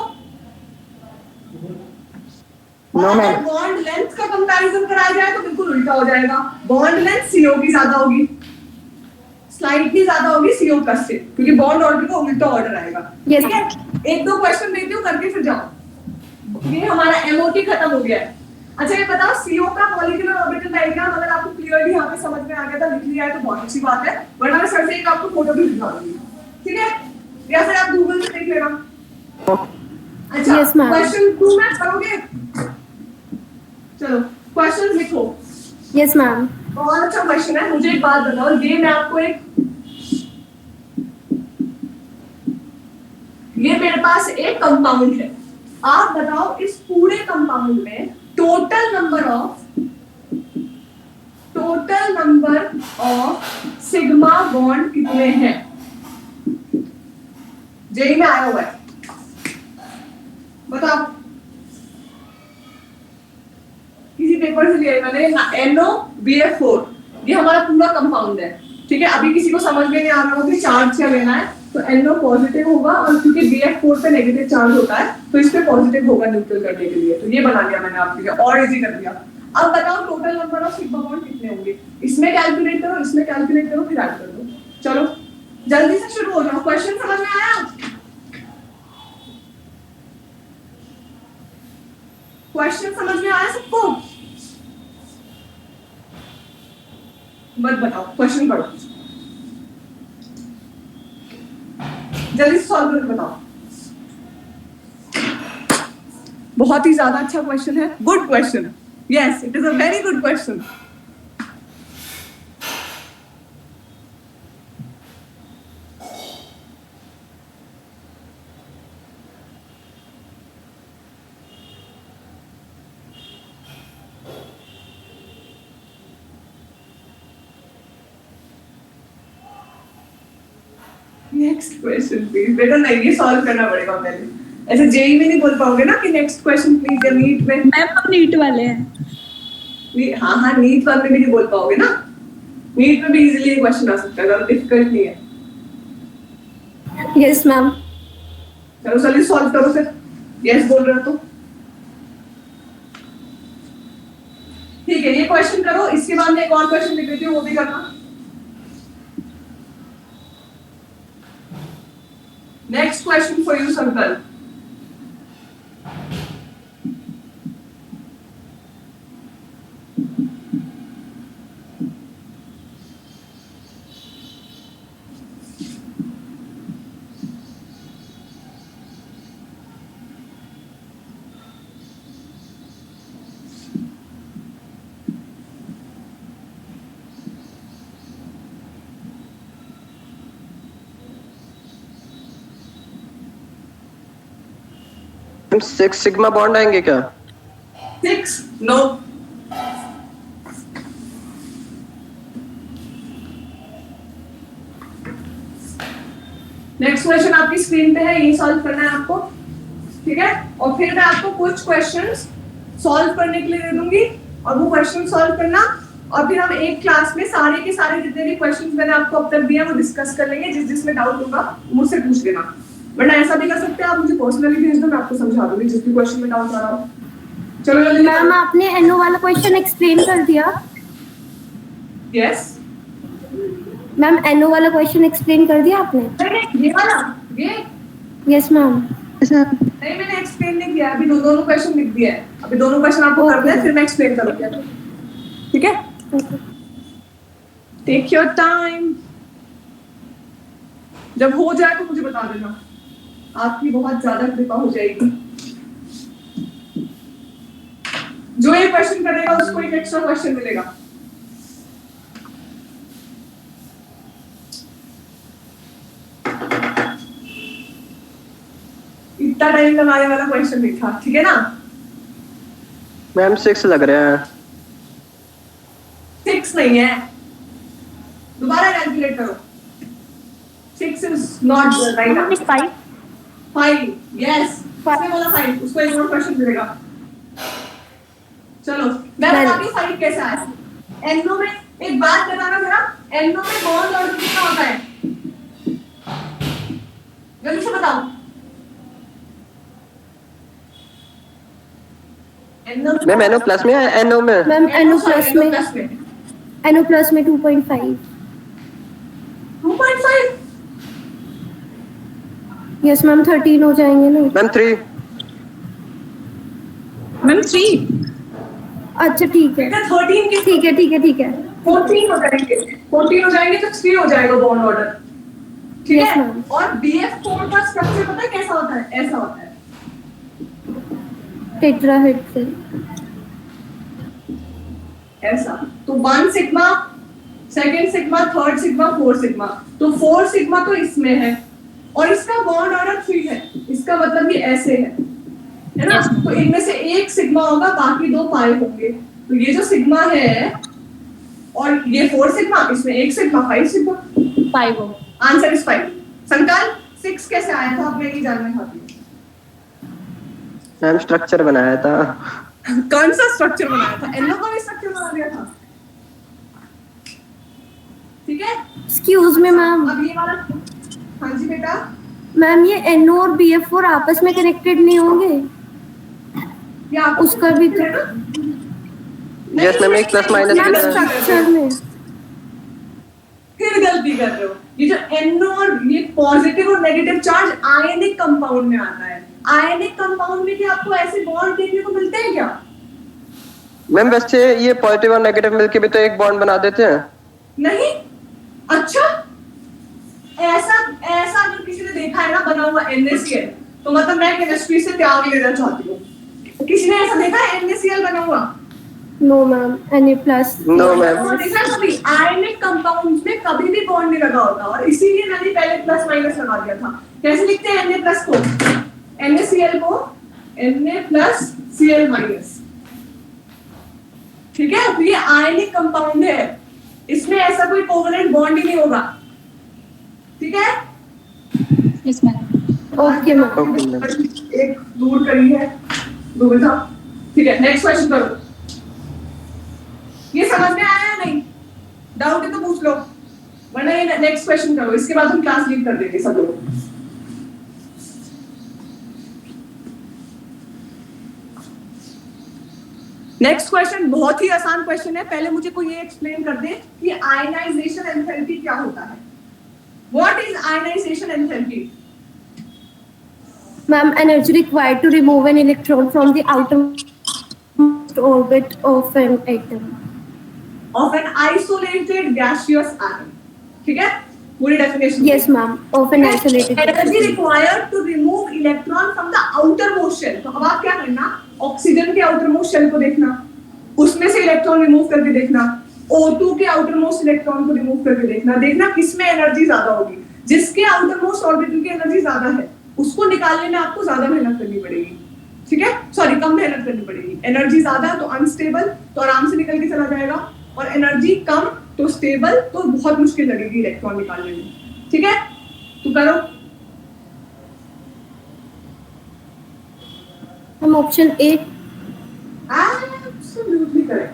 No, और ma'am. बॉन्ड लेंथ का कंपैरिजन कराया जाए तो बिल्कुल उल्टा हो जाएगा, बॉन्ड लेंथ CO की ज्यादा होगी, स्लाइडली ज्यादा होगी CO प्लस से, क्योंकि बॉन्ड ऑर्डर का उल्टा ऑर्डर आएगा, Yes. ठीक है? एक दो क्वेश्चन देती हूँ, करके फिर जाओ, ये हमारा MOT खत्म हो गया है। अच्छा ये बताओ CO का मॉलिक्यूलर ऑर्बिटल डायग्राम अगर आपको क्लियरली यहाँ पे समझ में आ गया था, लिख लिया है तो बहुत अच्छी बात है, वरना मैं सर से एक आपको फोटो भी दिखा दूंगी, ठीक है? या फिर आप गूगल से देख लेना। अच्छा Yes, ma'am. क्वेश्चन 2 मैच करोगे? चलो क्वेश्चन लिखो। यस मैम बहुत अच्छा क्वेश्चन है। मुझे एक बात बताओ, ये मैं आपको ये मेरे पास एक कंपाउंड है, आप बताओ इस पूरे कंपाउंड में total number of sigma bond कितने हैं? जेई में आया हुआ है, बताओ। किसी पेपर से लिया है मैंने, NOBF4, ये हमारा पूरा कंपाउंड है, ठीक है? अभी किसी को समझ में नहीं आ रहा हो कि चार्ज क्या लेना है, तो NO पॉजिटिव होगा, और क्योंकि BF4 पे नेगेटिव चार्ज होता है तो इस पे पॉजिटिव होगा न्यूट्रल करने के लिए, तो ये बना लिया मैंने आपके लिए और इजी कर दिया। अब बताओ total number of sigma bond कितने होंगे? इसमें कैलकुलेट करो, इसमें कैलकुलेट करो, फिर ऐड कर दो। चलो जल्दी से शुरू हो जाओ, क्वेश्चन समझ में आया? क्वेश्चन समझ में आया सबको? मत बताओ, क्वेश्चन पढ़ो, जल्दी से सॉल्व करके बताओ। बहुत ही ज्यादा अच्छा क्वेश्चन है, good question, yes it is a very good question. Next question please. बेटा नहीं, ये सॉल्व करना पड़ेगा पहले। ऐसे जेई में नहीं बोल पाओगे ना कि नेक्स्ट क्वेश्चन प्लीज, या नीट में। मैम हम नीट वाले हैं। हाँ हाँ, नीट वाले में भी नहीं बोल पाओगे ना। नीट में भी इजीली ये क्वेश्चन आ सकता है, ज्यादा डिफिकल्ट नहीं है। Yes ma'am. चलो जल्दी सॉल्व करो फिर। यस बोल रहे हो तो ठीक है, ये क्वेश्चन करो। इसके बाद में एक और क्वेश्चन लिख देती हूँ, वो भी करना। नेक्स्ट क्वेश्चन फॉर यू संकल्प। मैम 6 सिग्मा बॉन्ड आएंगे क्या? 6 नो। नेक्स्ट क्वेश्चन आपकी स्क्रीन पे है, ये सॉल्व करना है आपको, ठीक है। और फिर मैं आपको कुछ क्वेश्चंस सॉल्व करने के लिए दे दूंगी, और वो क्वेश्चन सॉल्व करना, और फिर हम एक क्लास में सारे के सारे जितने भी क्वेश्चंस मैंने आपको अब तक दिए हैं वो डिस्कस कर लेंगे। जिसमें डाउट होगा मुझसे पूछ लेना, वरना ऐसा भी कर सकते हैं आप मुझे पर्सनली भेज दो, मैं आपको समझा दूंगी जिस भी क्वेश्चन में डाउट आ रहा हो। चलो जल्दी मैम आपने एनओ वाला क्वेश्चन एक्सप्लेन कर दिया? यस मैम एनओ वाला क्वेश्चन एक्सप्लेन कर दिया आपने? ये वाला, ये यस मैम। नहीं मैंने एक्सप्लेन नहीं किया, अभी दोनों क्वेश्चन लिख दिया है। अभी दोनों क्वेश्चन आपको करने हैं, फिर मैं एक्सप्लेन करूंगी, ठीक है। Take your time. जब हो जाए तो मुझे बता देना, आपकी बहुत ज्यादा कृपा हो जाएगी। जो ये क्वेश्चन करेगा उसको एक एक्स्ट्रा क्वेश्चन मिलेगा। इतना टाइम लगाने वाला क्वेश्चन नहीं था, ठीक है ना। मैम 6 लग रहे हैं। 6 नहीं है, दोबारा कैलकुलेट करो। 6 is not the right answer. 5 yes, उसने बोला 5, उसको एक और क्वेश्चन मिलेगा। चलो मैं बताती हूँ 5 कैसे आया। एनो में एक बात बताना जरा, एनो में बॉन्ड ऑर्डर कितना होता है, जल्दी से बताओ। मैम एनओ प्लस में है, एनओ में? मैम एनओ प्लस में, एनओ प्लस में 2.5। 2.5 यस मैम 13 हो जाएंगे ना? मैम 3। मैम 3। अच्छा ठीक है, 13 के ठीक है ठीक है ठीक है। 14 हो जाएंगे, 14 हो जाएंगे तो 3 हो जाएगा बॉन्ड ऑर्डर, ठीक Yes, है। ma'am. और BF4 का स्ट्रक्चर पता है कैसा होता है? ऐसा होता है। टेट्राहेड्रल ऐसा। तो 1 sigma, 2nd sigma, 3rd sigma, 4th sigma. तो 4 सिग्मा तो इसमें है, और इसका बॉन्ड ऑर्डर 3 है। इसका मतलब ये ऐसे है ना। तो इनमें से एक सिग्मा होगा, बाकी 2 पाई होंगे। तो ये जो सिग्मा है और ये 4 सिग्मा, इसमें एक सिग्मा, 5 सिग्मा, 5 हो। Answer is 5। संकल्प 6 कैसे आया था, आप मैं ये जानना चाहती हूँ। मैम स्ट्रक्चर बनाया था। कौन सा स्ट्रक्चर बनाया था? एनो का भी स्ट्रक्चर बना दिया था, ठीक है। एक्सक्यूज मी मैम, अब ये वाला, हाँ जी बेटा। मैम ये एनओ और BF4 आपस में कनेक्टेड नहीं होंगे? ये आप उसका भी तो यस मैम, एक प्लस माइनस मैम भी है। स्ट्रक्चर में। फिर गलती कर रहे हो। ये जो एनो और ये पॉजिटिव और नेगेटिव चार्ज आयनिक कंपाउंड में आता है। आयनिक कंपाउंड में क्या आपको ऐसे बॉन्ड देखने को मिलते हैं क्या? मैम वैसे ये पॉजिटिव और नेगेटिव मिलके भी तो एक बॉन्ड बना देते हैं। नहीं। अच्छा, ऐसा ऐसा अगर किसी ने देखा है ना बना हुआ NaCl, तो मतलब मैं केमिस्ट्री से त्याग लेना चाहती हूँ। किसी ने ऐसा देखा है NaCl बना हुआ? No ma'am, Na+। No ma'am. और देखा कभी आयनिक कंपाउंड्स में कभी भी बॉन्ड नहीं लगा होता, और इसीलिए मैंने पहले प्लस माइनस लगा दिया था। कैसे लिखते हैं Na+ को? NaCl को Na+Cl-, ठीक है। तो ये आयनिक कंपाउंड है, इसमें ऐसा कोई कोवलेंट बॉन्ड ही नहीं होगा, ठीक है। Yes ma'am. Okay ma'am. Okay ma'am. एक दूर करी है दुविधा। ठीक है, नेक्स्ट क्वेश्चन करो। ये समझ में आया या नहीं? डाउट है तो पूछ लो, वरना ये नेक्स्ट क्वेश्चन करो, इसके बाद हम क्लास लीव कर देंगे सब लोग। नेक्स्ट क्वेश्चन बहुत ही आसान क्वेश्चन है। पहले मुझे कोई ये एक्सप्लेन कर दे कि आयनाइजेशन एंथैल्पी क्या होता है। What is ionisation enthalpy? Ma'am, energy required to remove an electron from the outermost orbit of an atom. Of an isolated gaseous atom. ठीक है, पूरी definition. Yes, ma'am. Of an isolated. Energy required to remove electron from the outermost shell। तो अब आप क्या करना, oxygen के outermost shell को देखना, उसमें से इलेक्ट्रॉन रिमूव करके देखना, O2 के आउटरमोस्ट इलेक्ट्रॉन को रिमूव करके देखना, देखना किसमें एनर्जी ज्यादा होगी। जिसके आउटरमोस्ट ऑर्बिटल की एनर्जी ज्यादा है उसको निकालने में आपको ज्यादा मेहनत करनी पड़ेगी। ठीक है, सॉरी, कम मेहनत करनी पड़ेगी। एनर्जी ज्यादा तो अनस्टेबल, तो आराम से निकल के चला जाएगा, और एनर्जी कम तो स्टेबल, तो बहुत मुश्किल लगेगी इलेक्ट्रॉन निकालने में। ठीक है, तो करो। हम option A. Absolutely correct.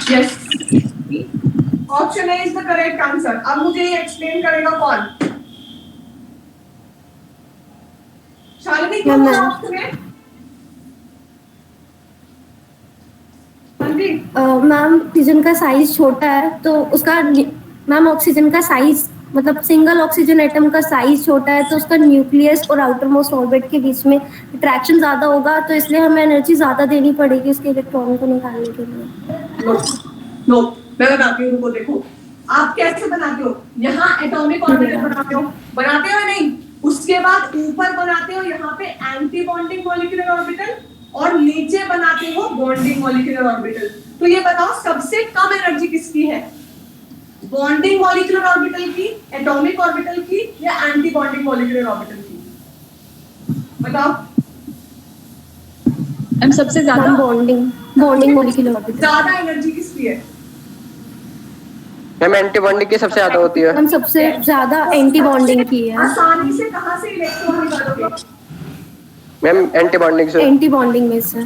Yes. Option A is the correct answer. अब मुझे ये एक्सप्लेन करेगा कौन? शालिनी क्या बोला आपने? हाँ जी। मैम, ऑक्सीजन का साइज छोटा है तो उसका, मैम ऑक्सीजन का साइज मतलब सिंगल ऑक्सीजन एटम का साइज छोटा है तो उसका न्यूक्लियस और आउटरमोस्ट ऑर्बिट के बीच में अट्रैक्शन ज्यादा होगा, तो इसलिए हमें एनर्जी ज्यादा देनी पड़ेगी उसके इलेक्ट्रॉन को निकालने के लिए। नो, मैं बताती हूँ, रुको देखो। आप कैसे बनाते हो? यहाँ एटॉमिक ऑर्बिटल बनाते हो या नहीं? उसके बाद ऊपर बनाते हो यहाँ पे एंटी बॉन्डिंग मॉलिक्यूलर ऑर्बिटल, और नीचे बनाते हो बॉन्डिंग मॉलिक्यूलर ऑर्बिटल। तो ये बताओ सबसे कम एनर्जी किसकी है? बॉन्डिंग मॉलिक्यूलर ऑर्बिटल की, एटॉमिक ऑर्बिटल की, या एंटी बॉन्डिंग मॉलिक्यूलर ऑर्बिटल की? बताओ। हम सबसे ज्यादा बॉन्डिंग मॉलिक्यूलर ऑर्बिटल। ज्यादा एनर्जी किसकी है? मैम एंटी बॉन्डिंग की सबसे ज्यादा होती है। हम सबसे ज्यादा एंटी बॉन्डिंग की है। आसानी से कहां से इलेक्ट्रॉन निकालोगे? मैम एंटी बॉन्डिंग से। एंटी बॉन्डिंग में से।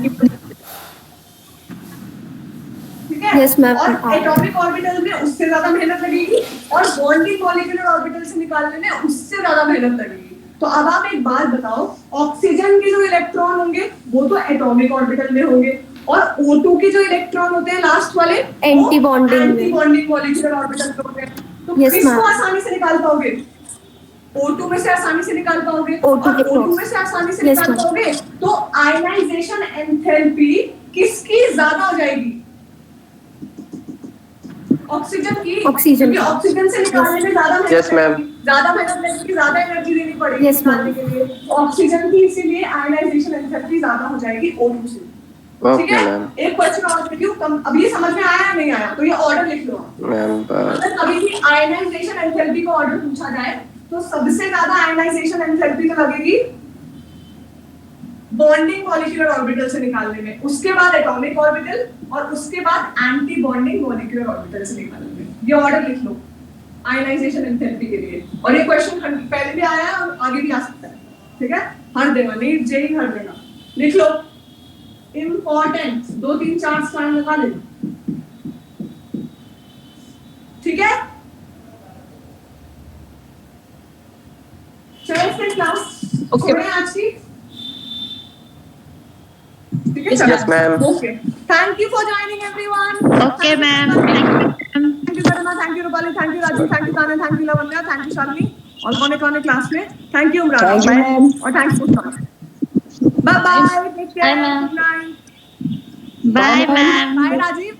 ठीक है, Yes, ma'am. और एटॉमिक ऑर्बिटल में उससे ज्यादा मेहनत लगेगी, और बॉन्डिंग मॉलिक्यूलर ऑर्बिटल से निकालने में उससे ज्यादा मेहनत लगेगी। तो अब आप एक बात बताओ, ऑक्सीजन के जो इलेक्ट्रॉन होंगे वो तो एटॉमिक ऑर्बिटल में होंगे, और O2 के जो इलेक्ट्रॉन होते हैं लास्ट वाले, एंटी बॉन्डिंग मॉलिक्यूलर ऑर्बिटल पे होते हैं। तो Yes, किसको ma'am. आसानी से निकाल पाओगे? O2 में से आसानी से निकाल पाओगे, O2 और के O2 में से आसानी से Yes, निकाल ma'am. पाओगे, तो आयनाइजेशन एंथैल्पी किसकी ज्यादा हो जाएगी? ऑक्सीजन की। ऑक्सीजन क्योंकि की। ऑक्सीजन से निकालने में ज्यादा मेहनत Yes, ma'am. लगेगी, ज्यादा मेहनत लगेगी, ज्यादा एनर्जी देनी पड़ेगी Yes, ma'am. निकालने के लिए। ऑक्सीजन की इसीलिए आयनाइजेशन एंथैल्पी ज्यादा हो जाएगी O2 से। ठीक ओके है, मैम। एक क्वेश्चन और करती हूँ, अब ये समझ में आया या नहीं आया? तो ये ऑर्डर लिख लो। मैम अगर कभी भी आयनाइजेशन एंथैल्पी का ऑर्डर पूछा जाए तो सबसे ज्यादा आयनाइजेशन एंथैल्पी तो लगेगी बॉन्डिंग मॉलिक्यूलर ऑर्बिटल से निकालने में, उसके बाद एटॉमिक ऑर्बिटल, और उसके बाद एंटी बॉन्डिंग मॉलिक्यूलर ऑर्बिटल से निकालने में। ये ऑर्डर लिख लो आयनाइजेशन एंथैल्पी के लिए। और ये क्वेश्चन पहले भी आया है और आगे भी आ सकता है। ठीक है, हर देगा, नीट जेई हर देगा। लिख लो इम्पोर्टेंट, 2 3 4 स्टार लगा लेना। ठीक है, चलो फिर क्लास Okay. आज की। ठीक है, Yes, ma'am. Okay, thank you for joining everyone. Okay, ma'am. Thank you Garima, thank you Rupali, thank you Raju, thank you Tanya, thank you Lavanya, thank you Shalini, और कौन क्लास में। Thank you Imran, Thank you, ma'am. और thanks for bye bye, take care, Bye, ma'am. Good night, Bye, ma'am. Bye Rajeev.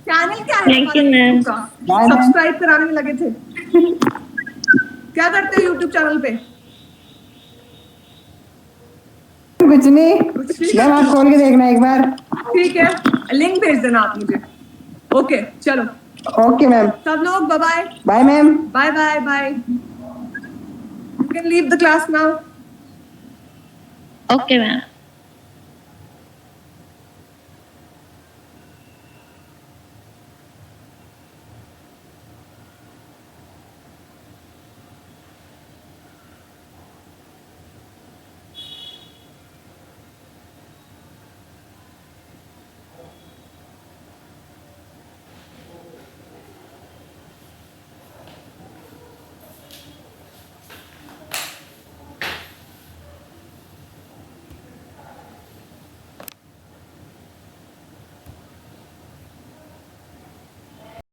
Channel क्या है? Thank you, ma'am. Bye, ma'am. Subscribe कराने में लगे थे। क्या करते हो YouTube चैनल पे? कुछ नहीं, मैम आप खोल के देखना एक बार। ठीक है, लिंक भेज देना आप मुझे। ओके, चलो ओके मैम, सब लोग bye bye, bye ma'am. Bye bye bye. You can leave the class now. Okay, ma'am.